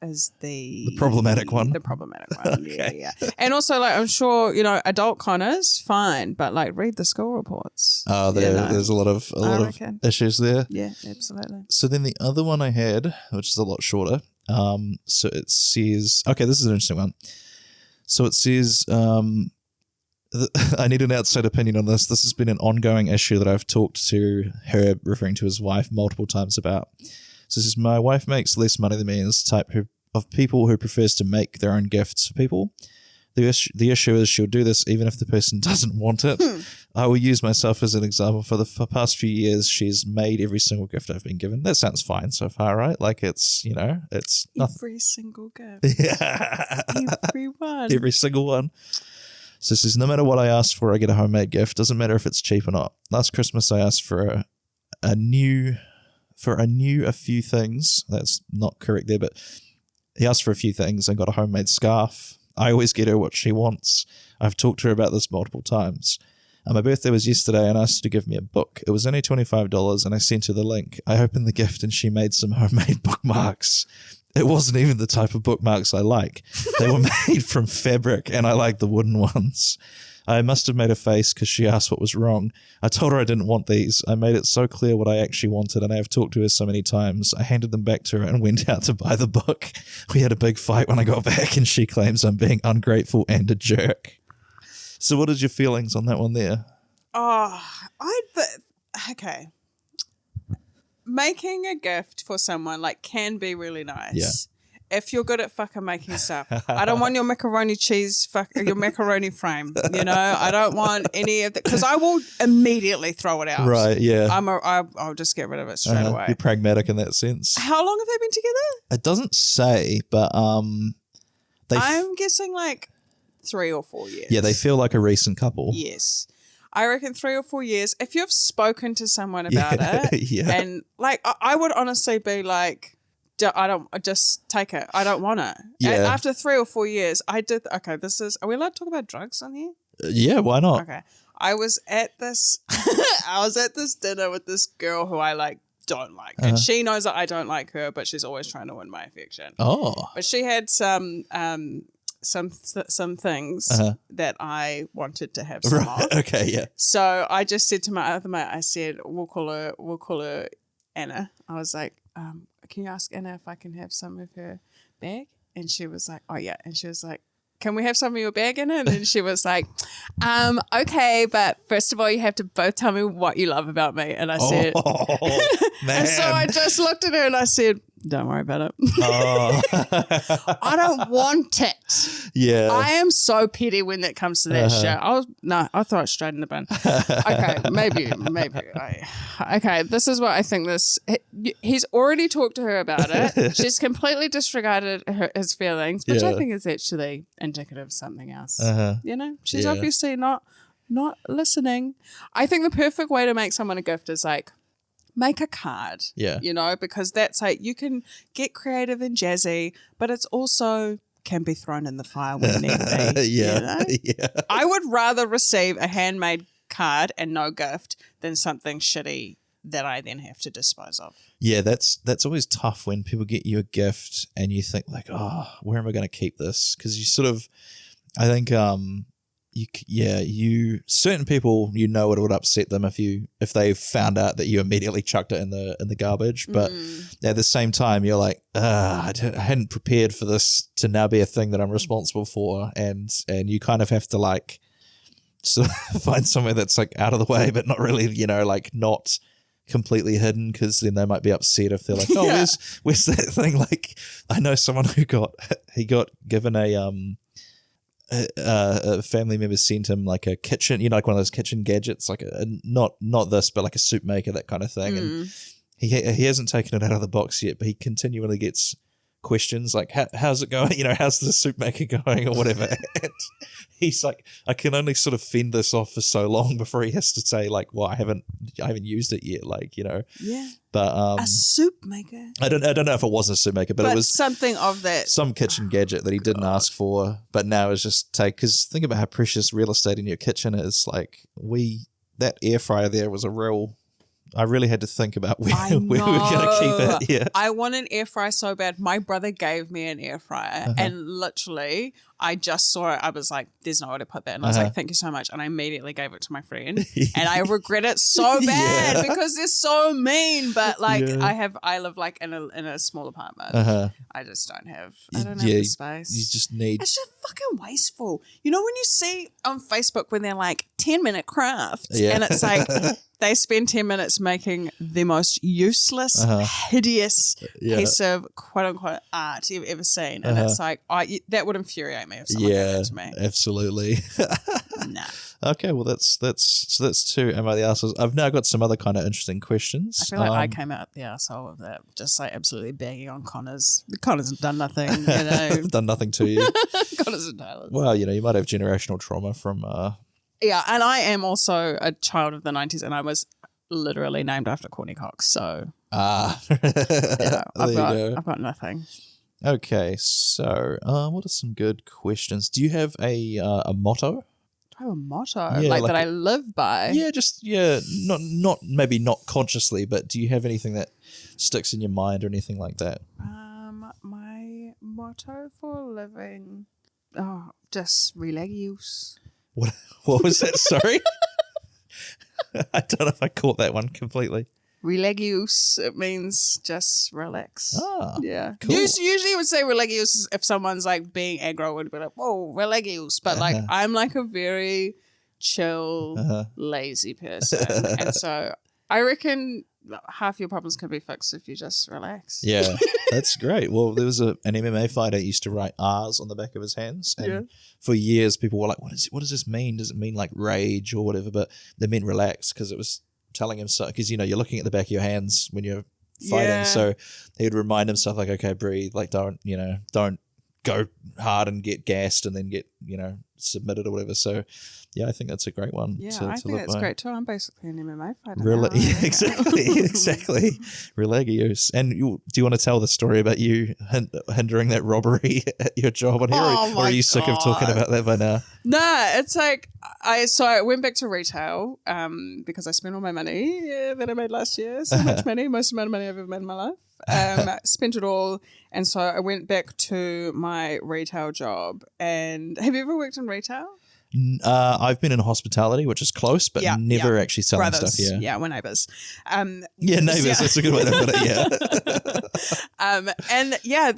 is the problematic one. The problematic one. Okay. Yeah. And also, like, I'm sure, adult Connor's fine, but like, read the school reports. Oh, there's a lot of issues there. Yeah, absolutely. So then the other one I had, which is a lot shorter. So it says, okay, this is an interesting one. So it says, I need an outside opinion on this. This has been an ongoing issue that I've talked to her, referring to his wife, multiple times about. So it says, my wife makes less money than me and is the type of people who prefers to make their own gifts for people. The issue is she'll do this even if the person doesn't want it. I will use myself as an example. For the past few years, she's made every single gift I've been given. That sounds fine so far, right? Like it's nothing. Every single gift. Yeah. Everyone. Every single one. So it says, no matter what I ask for, I get a homemade gift. Doesn't matter if it's cheap or not. Last Christmas, I asked for a few things. That's not correct there, but he asked for a few things and got a homemade scarf. I always get her what she wants. I've talked to her about this multiple times. My birthday was yesterday and I asked her to give me a book. It was only $25 and I sent her the link. I opened the gift and she made some homemade bookmarks. It wasn't even the type of bookmarks I like. They were made from fabric and I like the wooden ones. I must have made a face because she asked what was wrong. I told her I didn't want these. I made it so clear what I actually wanted, and I have talked to her so many times. I handed them back to her and went out to buy the book. We had a big fight when I got back, and she claims I'm being ungrateful and a jerk. So what is your feelings on that one there? Oh, okay. Making a gift for someone can be really nice. Yeah. If you're good at fucking making stuff. I don't want your macaroni cheese, your macaroni frame, I don't want any of that because I will immediately throw it out. Right, yeah. I'll just get rid of it straight away. You're pragmatic in that sense. How long have they been together? It doesn't say, but I'm guessing 3 or 4 years. Yeah, they feel like a recent couple. Yes. I reckon 3 or 4 years. If you've spoken to someone about it, yeah. and I would honestly be like, I don't just take it. I don't want it. Yeah. And after 3 or 4 years, I did. Okay, are we allowed to talk about drugs on here? Yeah, why not? Okay. I was at this dinner with this girl who I don't like. And she knows that I don't like her, but she's always trying to win my affection. Oh. But she had some things that I wanted to have some of. Okay, yeah. So I just said to my other mate, I said, we'll call her Anna. I was like, can you ask Anna if I can have some of her bag? And she was like, oh, yeah. And she was like, can we have some of your bag in it? And she was like, okay, but first of all, you have to both tell me what you love about me. And I said, Man. and so I just looked at her and I said, don't worry about it. Oh. I don't want it. Yeah. I am so petty when it comes to that shit. I'll throw it straight in the bin. Okay, maybe. Okay, this is what I think he's already talked to her about it. She's completely disregarded his feelings, which I think is actually indicative of something else. You know, she's obviously not listening. I think the perfect way to make someone a gift is like, make a card, you know, because that's like you can get creative and jazzy, but it's also can be thrown in the fire when need be. You know? I would rather receive a handmade card and no gift than something shitty that I then have to dispose of. Yeah, that's always tough when people get you a gift and you think like, oh, where am I going to keep this? Because you sort of, I think, you certain people, you know, it would upset them if they found out that you immediately chucked it in the garbage. But at the same time, you're like, I hadn't prepared for this to now be a thing that I'm responsible for, and you kind of have to like sort of find somewhere that's like out of the way, but not really, you know, like not completely hidden, because then they might be upset if they're like, oh, where's that thing? Like, I know someone who got given a family member sent him like a kitchen, you know, like one of those kitchen gadgets, like not this, but like a soup maker, that kind of thing. And he hasn't taken it out of the box yet, but he continually gets questions like, how's it going? You know, how's the soup maker going or whatever? And he's like, I can only sort of fend this off for so long before he has to say like, well, I haven't used it yet, like, you know. Yeah. But a soup maker. I don't know if it was a soup maker, but it was something of that, some kitchen gadget that he didn't ask for, but now is just because think about how precious real estate in your kitchen is. Like that air fryer there was I really had to think about where we were going to keep it. Yeah. I want an air fryer so bad. My brother gave me an air fryer and literally I just saw it. I was like, there's nowhere to put that. And I was like, thank you so much. And I immediately gave it to my friend. And I regret it so bad because they're so mean. But like I live like in a small apartment. I just don't have the space. You just need. It's just fucking wasteful. You know when you see on Facebook when they're like 10-minute crafts and it's like they spend 10 minutes making the most useless, hideous piece of quote unquote art you've ever seen. And it's like, that would infuriate me if someone did that to me. Absolutely. Nah. Okay, well that's two. Am I the arsehole? I've now got some other kind of interesting questions. I feel like I came out the arsehole of that, just like absolutely bagging on Connor's. Connor's done nothing, you know. Done nothing to you. Connor's and Taylor's. Well, you know, you might have generational trauma from. Yeah, and I am also a child of the 90s, and I was literally named after Courtney Cox. So yeah, I've got nothing. Okay, so what are some good questions? Do you have a motto? Do I have a motto like that I live by? Yeah, not maybe not consciously, but do you have anything that sticks in your mind or anything like that? My motto for living, just relax. What was that? Sorry, I don't know if I caught that one completely. Relax. It means just relax. Ah, yeah. Cool. Usually you would say relax if someone's like being aggro, would be like, whoa, relax. But like I'm like a very chill, lazy person. And so I reckon half your problems can be fixed if you just relax. Yeah, that's great. Well, there was an MMA fighter used to write R's on the back of his hands. And for years people were like, what does this mean? Does it mean like rage or whatever? But they meant relax because it was telling him so, because you know you're looking at the back of your hands when you're fighting, so he'd remind himself like, okay, breathe, like don't go hard and get gassed and then get submitted or whatever. So yeah, I think that's a great one. Yeah, I think that's great too. I'm basically an MMA fighter. Really, exactly. Relagios. And do you want to tell the story about you hindering that robbery at your job on here, or are you sick of talking about that by now? No, it's like I went back to retail because I spent all my money that I made last year. So much money, most amount of money I've ever made in my life. Spent it all, and so I went back to my retail job. And have you ever worked in retail? I've been in hospitality, which is close, but never actually selling Brothers. stuff. Yeah, we're neighbours. Neighbours. Yeah. That's a good way to put it. Yeah. And yeah,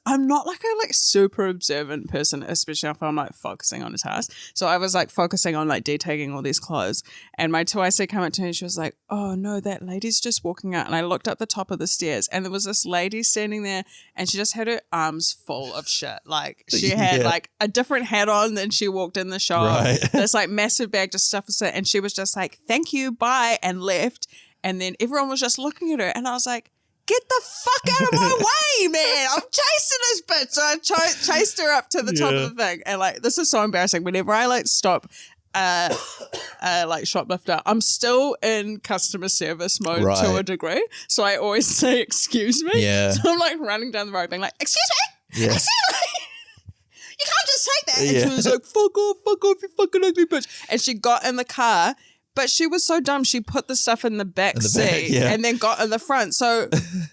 I'm not like a super observant person, especially if I'm like focusing on a task. So I was like focusing on like detagging all these clothes, and my 2IC came up to me and she was like, "Oh no, that lady's just walking out." And I looked up the top of the stairs, and there was this lady standing there, and she just had her arms full of shit. Like she had like a different hat on than she walked in the shop. Right. This like massive bag of stuff was there, and she was just like, "Thank you, bye," and left. And then everyone was just looking at her, and I was like, "Get the fuck out of my way, man! I'm chasing this bitch." So I chased her up to the top of the thing, and like this is so embarrassing. Whenever I like stop, like shoplifter, I'm still in customer service mode to a degree, so I always say excuse me. Yeah. So I'm like running down the road being like, "Excuse me, Yeah. excuse me, you can't just say that." And she was like, fuck off, you fucking ugly bitch. And she got in the car, but she was so dumb, she put the stuff in the back seat and then got in the front. So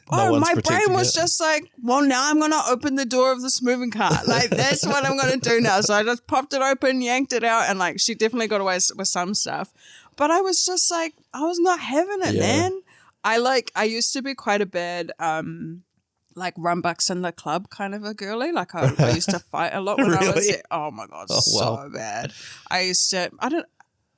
my brain was just like, well, now I'm going to open the door of this moving car. Like, that's what I'm going to do now. So I just popped it open, yanked it out, and like, she definitely got away with some stuff. But I was just like, I was not having it, man. I used to be quite a bad, like rumbucks in the club kind of a girly. Like I used to fight a lot when I was there. Oh my God, so bad.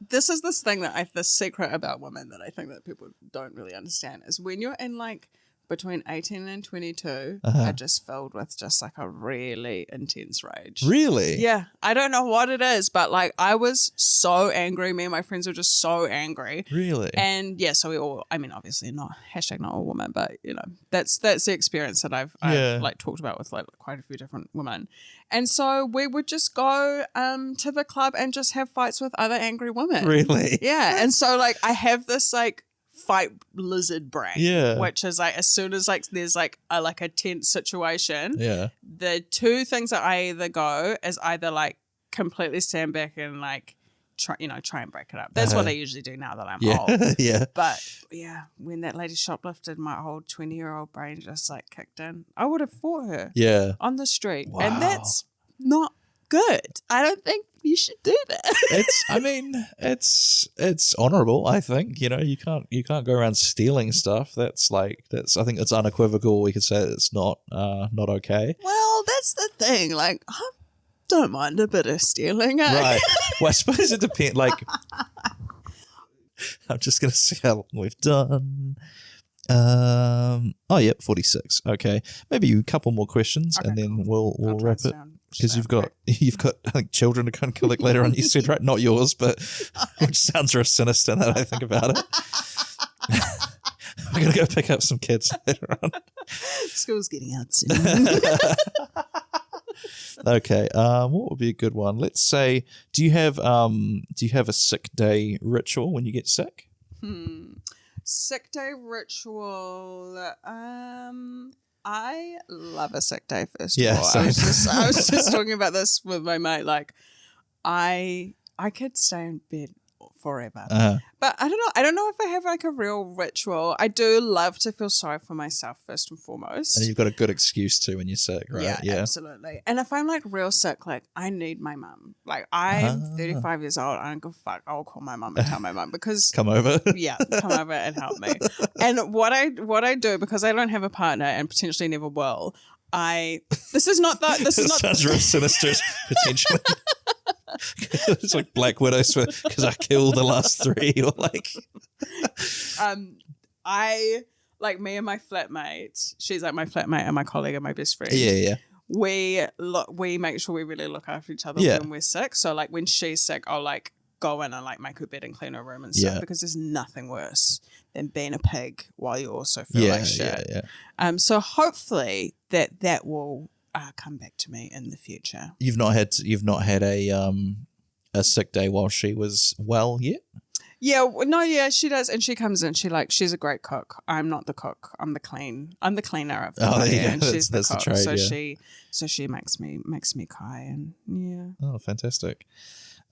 This is this thing that the secret about women that I think that people don't really understand is when you're in like between 18 and 22 are just filled with just like a really intense rage. Really? Yeah. I don't know what it is, but like I was so angry. Me and my friends were just so angry. Really? And yeah, so we all, I mean, obviously not all women, but you know, that's the experience that I've like talked about with like quite a few different women. And so we would just go to the club and just have fights with other angry women. Really? Yeah. And so like I have this like fight lizard brain, which is like as soon as like there's like a tense situation, the two things that I either go is either like completely stand back and like try and break it up. That's what I usually do now that I'm old. But yeah, when that lady shoplifted, my old 20-year-old brain just like kicked in. I would have fought her on the street. Wow. And that's not good. I don't think you should do that. It's honorable, I think. You know, you can't go around stealing stuff. I think it's unequivocal. We could say it's not okay. Well, that's the thing. Like, I don't mind a bit of stealing. Right. Well, I suppose it depends. Like, I'm just gonna see how long we've done. 46. Okay, maybe a couple more questions, and then we'll wrap it. Because you've got I think children to kind of collect later on. You said, right, not yours, but which sounds real sinister now that I think about it. I'm gonna go pick up some kids later on. School's getting out soon. Okay, what would be a good one? Let's say, do you have a sick day ritual when you get sick? Sick day ritual. I love a sick day, first of all. I was just talking about this with my mate. Like, I could stay in bed forever. But I don't know if I have like a real ritual. I do love to feel sorry for myself first and foremost. And you've got a good excuse to when you're sick, right? Yeah, absolutely. And if I'm like real sick, like I need my mum. Like I'm 35 years old. I don't give a fuck. I'll call my mum and tell my mum because come over. Yeah, come over and help me. And what I do, because I don't have a partner and potentially never will, this sounds real sinister, potentially. It's like Black Widow because I killed the last three, or like I like me and my flatmate. She's like my flatmate and my colleague and my best friend. Yeah. We make sure we really look after each other when we're sick. So like when she's sick, I'll like go in and like make her bed and clean her room and stuff because there's nothing worse than being a pig while you also feel like shit. So hopefully that will come back to me in the future. You've not had a sick day while she was well yet? Yeah, she does, and she comes in. She's a great cook. I'm not the cook. I'm the cleaner of the party, and she's the cook. So she makes me cry, and yeah. Oh, fantastic.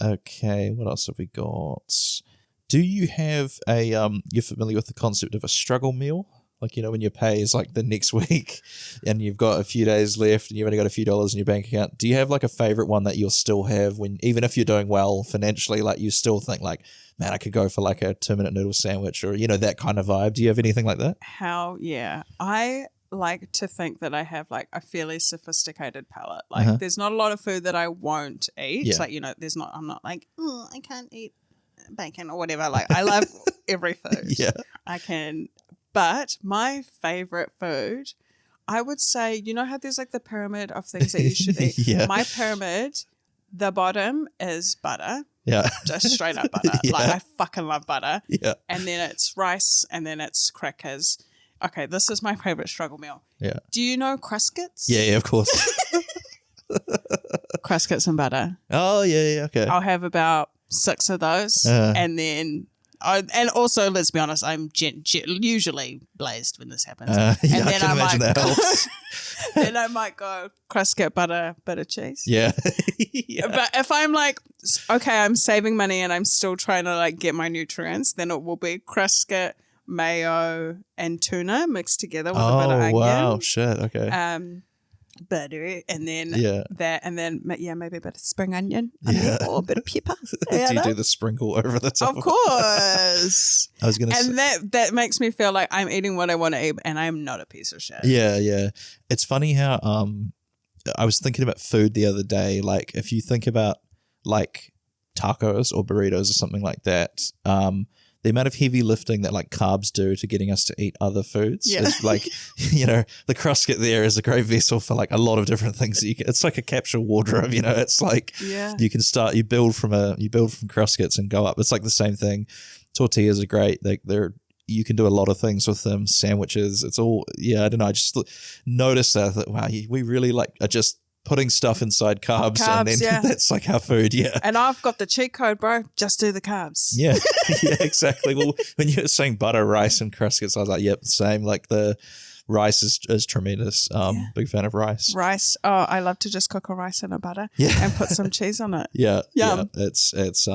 Okay, what else have we got? Do you have you're familiar with the concept of a struggle meal? Like, when your pay is like the next week and you've got a few days left and you've only got a few dollars in your bank account, do you have like a favorite one that you'll still have when, even if you're doing well financially, like you still think like, man, I could go for like a 2-minute noodle sandwich or, that kind of vibe? Do you have anything like that? I like to think that I have like a fairly sophisticated palate. Like there's not a lot of food that I won't eat. Yeah. Like, I'm not like, I can't eat bacon or whatever. Like I love every food. Yeah. I can. But my favorite food, I would say, how there's like the pyramid of things that you should eat. Yeah. My pyramid, the bottom is butter. Yeah. Just straight up butter. Yeah. Like I fucking love butter. Yeah. And then it's rice and then it's crackers. Okay, this is my favorite struggle meal. Yeah. Do you know Cruskits? Yeah, of course. Cruskits and butter. Oh, yeah, okay. I'll have about 6 of those. And then, and also, let's be honest, I'm usually blazed when this happens. Yeah, and I then can imagine that helps. Then I might go Crusket, butter, bit of cheese. Yeah. Yeah. But if I'm like, okay, I'm saving money and I'm still trying to like get my nutrients, then it will be Crusket, mayo, and tuna mixed together with a bit of onion. Wow, shit, okay. Butter, and then Yeah. and then maybe a bit of spring onion, Yeah. or a bit of pepper. Do you do the sprinkle over the top? Of course. I was gonna say, And that makes me feel like I'm eating what I want to eat, and I'm not a piece of shit. yeah. It's funny how I was thinking about food the other day. Like, if you think about like tacos or burritos or something like that, the amount of heavy lifting that like carbs do to getting us to eat other foods is like, the Crusket there is a great vessel for like a lot of different things. That it's like a capsule wardrobe, It's like you can start, you build from Cruskets and go up. It's like the same thing. Tortillas are great. You can do a lot of things with them. Sandwiches. It's all, I don't know. I just noticed that. I thought, wow, we really like are just putting stuff inside carbs and then that's like our food. Yeah. And I've got the cheat code, bro. Just do the carbs. Yeah. Yeah, exactly. Well, when you were saying butter, rice, and Cruskets, I was like, yep, same. Like the rice is tremendous. Big fan of rice. Rice. Oh, I love to just cook a rice in a butter and put some cheese on it. Yeah. Yum. Yeah. It's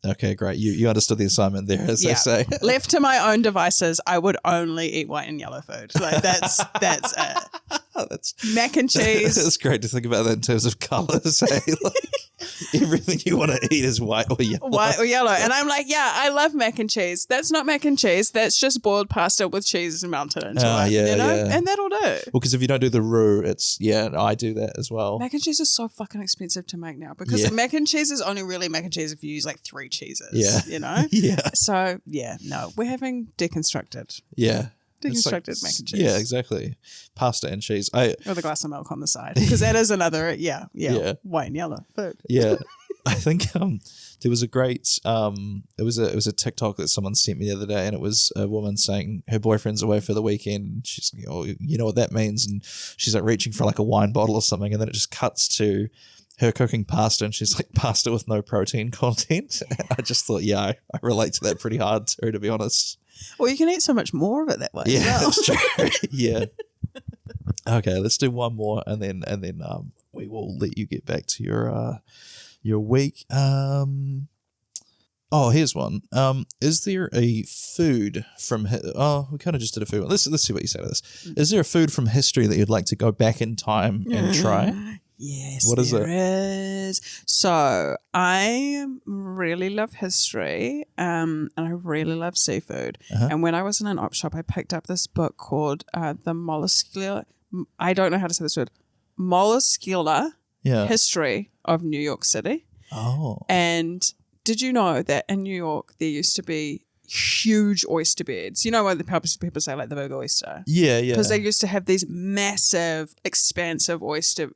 okay, great. You understood the assignment there, as they say. Left to my own devices, I would only eat white and yellow food. Like that's it. That's Mac and cheese. It's great to think about that in terms of colours. Like everything you want to eat is white or yellow. White or yellow. And I'm like, I love mac and cheese. That's not mac and cheese. That's just boiled pasta with cheese melted into it. Yeah. And that'll do. Well, because if you don't do the roux, I do that as well. Mac and cheese is so fucking expensive to make now because mac and cheese is only really mac and cheese if you use like 3 cheeses. Yeah. Yeah. So, no, we're having deconstructed. Yeah. Deconstructed mac and cheese. Yeah, exactly. Pasta and cheese. With a glass of milk on the side. Because that is another, white and yellow food. Yeah. I think there was a great it was a TikTok that someone sent me the other day, and it was a woman saying her boyfriend's away for the weekend. She's like, oh, you know what that means? And she's like reaching for like a wine bottle or something, and then it just cuts to her cooking pasta, and she's like, pasta with no protein content. And I just thought, I relate to that pretty hard too, to be honest. Well, you can eat so much more of it that way. Yeah, that's true. Yeah. Okay, let's do one more, and then we will let you get back to your week. Here's one. Is there a food from? We kind of just did a food one. Let's see what you say to this. Is there a food from history that you'd like to go back in time and try? Yes, what is there it? Is. So I really love history, and I really love seafood. And when I was in an op shop, I picked up this book called the Molluscular. I don't know how to say this word. Molluscular History of New York City. Oh. And did you know that in New York there used to be huge oyster beds? You know what people say, like the big oyster? Yeah. Because they used to have these massive, expansive oyster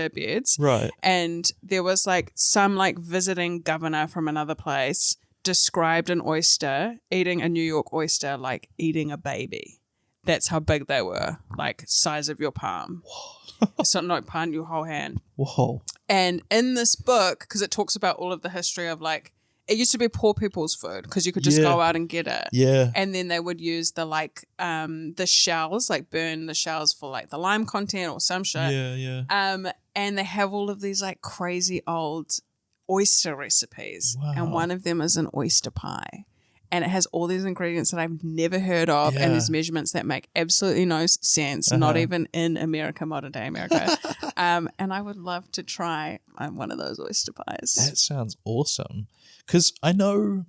beds. Right. And there was like some like visiting governor from another place described an oyster, eating a New York oyster, like eating a baby. That's how big they were, like size of your palm. So not palm, your whole hand. Whoa. And in this book, because it talks about all of the history of like, it used to be poor people's food because you could just go out and get it. Yeah. And then they would use the shells, like burn the shells for like the lime content or some shit. Yeah. And they have all of these like crazy old oyster recipes. Wow. And one of them is an oyster pie. and it has all these ingredients that I've never heard of, and there's measurements that make absolutely no sense, not even in America, modern day America. And I would love to try one of those oyster pies. That sounds awesome. Because I know,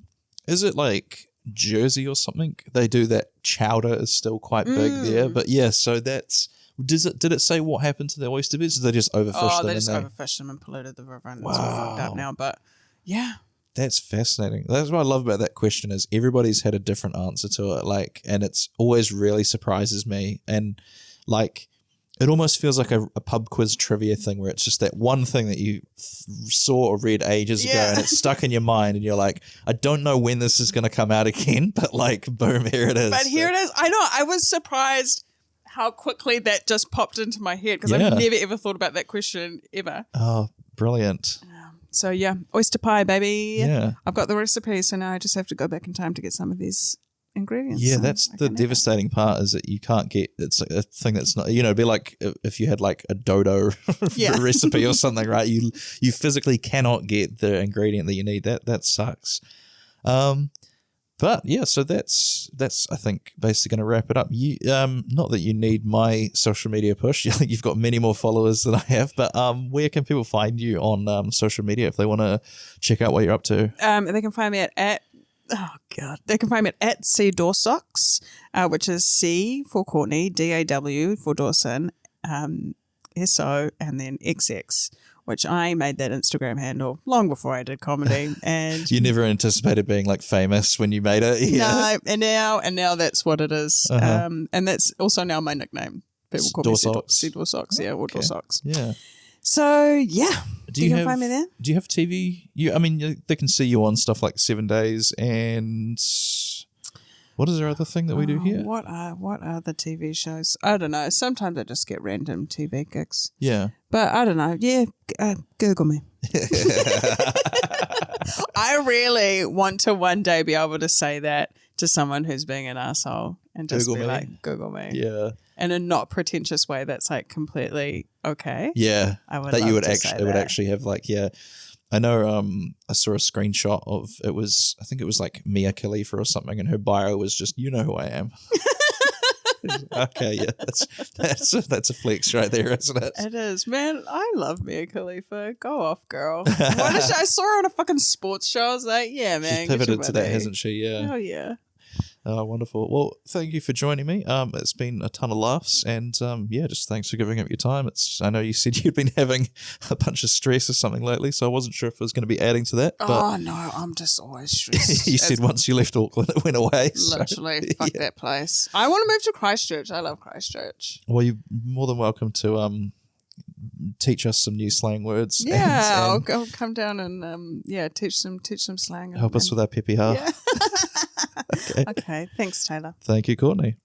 is it like Jersey or something? They do that chowder is still quite big there. But yeah, so that's, did it say what happened to the oyster beds? Did they just overfish them? They just overfished them and polluted the river, and it's all fucked up now. But yeah. That's fascinating. That's what I love about that question is everybody's had a different answer to it. Like, and it's always really surprises me. And like, it almost feels like a pub quiz trivia thing where it's just that one thing that you saw or read ages ago and it's stuck in your mind and you're like, I don't know when this is going to come out again, but like, boom, here it is. But here it is. I know. I was surprised how quickly that just popped into my head because I've never ever thought about that question ever. Oh, brilliant. So yeah, oyster pie, baby. Yeah. I've got the recipe, so now I just have to go back in time to get some of these ingredients. Yeah, that's the devastating part is that you can't get, it's a thing that's not, it'd be like if you had like a dodo recipe or something, right? You physically cannot get the ingredient that you need. That sucks. But yeah, so that's I think basically going to wrap it up. You not that you need my social media push. I think you've got many more followers than I have. But where can people find you on social media if they want to check out what you're up to? They can find me they can find me at C Dawsocks, which is C for Courtney, DAW for Dawson, SO, and then XX. Which I made that Instagram handle long before I did comedy, and you never anticipated being like famous when you made it. Yeah. No, and now that's what it is, and that's also now my nickname. People call me Sea Socks, or Dawsocks. Yeah. So yeah, you can find me there. Do you have TV? They can see you on stuff like 7 Days and. What is our other thing that we do here? What are the TV shows? I don't know. Sometimes I just get random TV gigs. Yeah. But I don't know. Yeah, Google me. I really want to one day be able to say that to someone who's being an asshole and just Google be me. Like, Google me. Yeah. In a not pretentious way that's like completely okay. Yeah. I would that love you would to actually say it would that. actually have like, yeah. I know I saw a screenshot of I think it was like Mia Khalifa or something, and her bio was just, you know who I am. Okay, yeah, that's a flex right there, isn't it? It is, man. I love Mia Khalifa. Go off, girl. I saw her on a fucking sports show. I was like, yeah, man. She's pivoted to that, hasn't she? Yeah. Oh yeah. Oh, wonderful. Well, thank you for joining me. It's been a ton of laughs, and just thanks for giving up your time. I know you said you'd been having a bunch of stress or something lately, so I wasn't sure if I was going to be adding to that. But oh no, I'm just always stressed. You said once you left Auckland, it went away. Literally, fuck that place. I want to move to Christchurch. I love Christchurch. Well, you're more than welcome to teach us some new slang words. Yeah, I'll come down and teach some slang. Help us with our Pepeha. Yeah. Okay. Thanks, Taylor. Thank you, Courtney.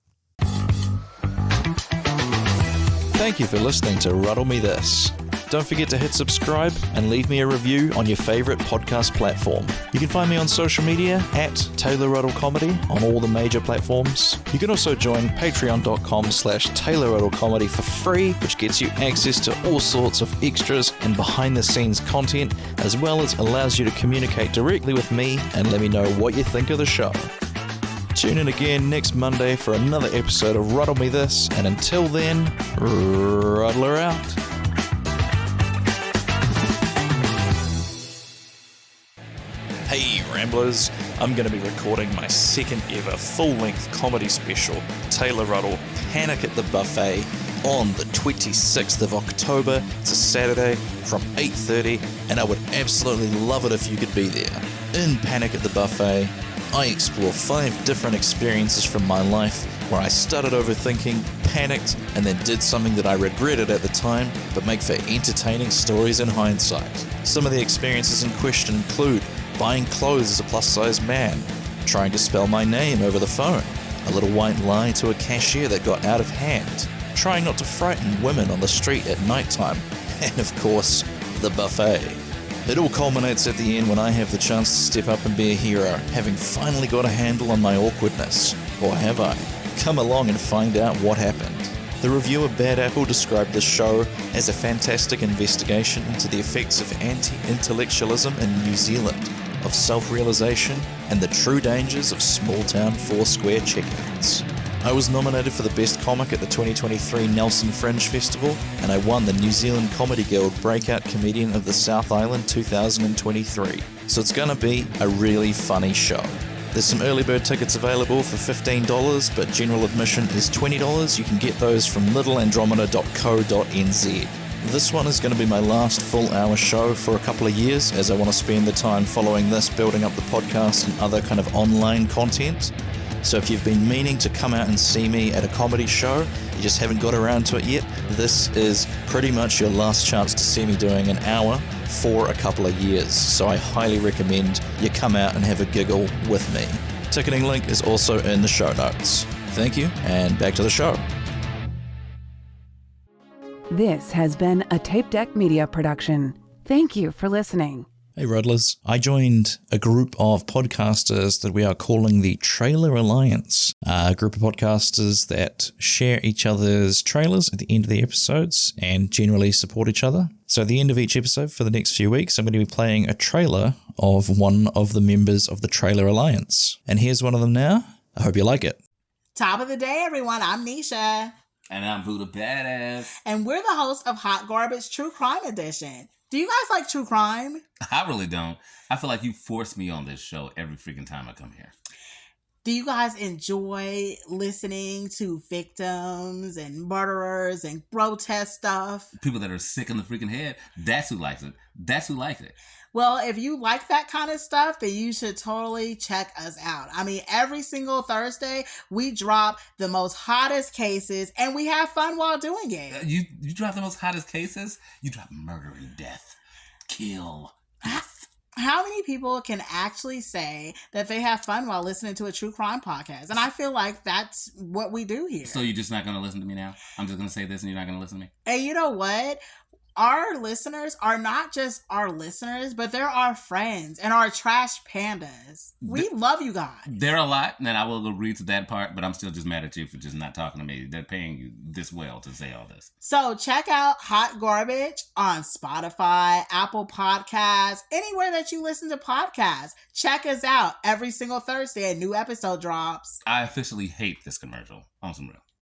Thank you for listening to Ruddle Me This. Don't forget to hit subscribe and leave me a review on your favorite podcast platform. You can find me on social media at Taylor Ruddle Comedy on all the major platforms. You can also join patreon.com/Taylor Ruddle Comedy for free, which gets you access to all sorts of extras and behind the scenes content, as well as allows you to communicate directly with me and let me know what you think of the show. Tune in again next Monday for another episode of Ruddle Me This, and until then, ruddle her out. Hey Ramblers, I'm going to be recording my second ever full-length comedy special, Taylor Ruddle, Panic at the Buffet, on the 26th of October. It's a Saturday from 8:30, and I would absolutely love it if you could be there. In Panic at the Buffet, I explore 5 different experiences from my life where I started overthinking, panicked, and then did something that I regretted at the time, but make for entertaining stories in hindsight. Some of the experiences in question include buying clothes as a plus-size man, trying to spell my name over the phone, a little white lie to a cashier that got out of hand, trying not to frighten women on the street at nighttime, and of course, the buffet. It all culminates at the end when I have the chance to step up and be a hero, having finally got a handle on my awkwardness. Or have I? Come along and find out what happened. The reviewer Bad Apple described this show as a fantastic investigation into the effects of anti-intellectualism in New Zealand. of self-realization and the true dangers of small-town Foursquare check-ins. I was nominated for the Best Comic at the 2023 Nelson Fringe Festival, and I won the New Zealand Comedy Guild Breakout Comedian of the South Island 2023. So it's gonna be a really funny show. There's some early bird tickets available for $15, but general admission is $20. You can get those from littleandromeda.co.nz. This one is going to be my last full-hour show for a couple of years, as I want to spend the time following this, building up the podcast and other kind of online content. So if you've been meaning to come out and see me at a comedy show, you just haven't got around to it yet, this is pretty much your last chance to see me doing an hour for a couple of years. So I highly recommend you come out and have a giggle with me. Ticketing link is also in the show notes. Thank you, and back to the show. This has been a Tape Deck Media production. Thank you for listening. Hey Ruddlers, I joined a group of podcasters that we are calling the Trailer Alliance, a group of podcasters that share each other's trailers at the end of the episodes and generally support each other. So at the end of each episode for the next few weeks, I'm going to be playing a trailer of one of the members of the Trailer Alliance. And here's one of them now. I hope you like it. Top of the day, everyone. I'm Nisha. And I'm Buddha Badass. And we're the hosts of Hot Garbage True Crime Edition. Do you guys like true crime? I really don't. I feel like you force me on this show every freaking time I come here. Do you guys enjoy listening to victims and murderers and grotesque stuff? People that are sick in the freaking head, that's who likes it. That's who likes it. Well, if you like that kind of stuff, then you should totally check us out. I mean, every single Thursday, we drop the most hottest cases, and we have fun while doing it. You drop the most hottest cases? You drop murder and death. Kill. How many people can actually say that they have fun while listening to a true crime podcast? And I feel like that's what we do here. So you're just not going to listen to me now? I'm just going to say this and you're not going to listen to me? And you know what? Our listeners are not just our listeners, but they're our friends and our trash pandas. We love you guys. They're a lot, and I will agree to that part, but I'm still just mad at you for just not talking to me. They're paying you this well to say all this. So check out Hot Garbage on Spotify, Apple Podcasts, anywhere that you listen to podcasts. Check us out every single Thursday. A new episode drops. I officially hate this commercial. On some real.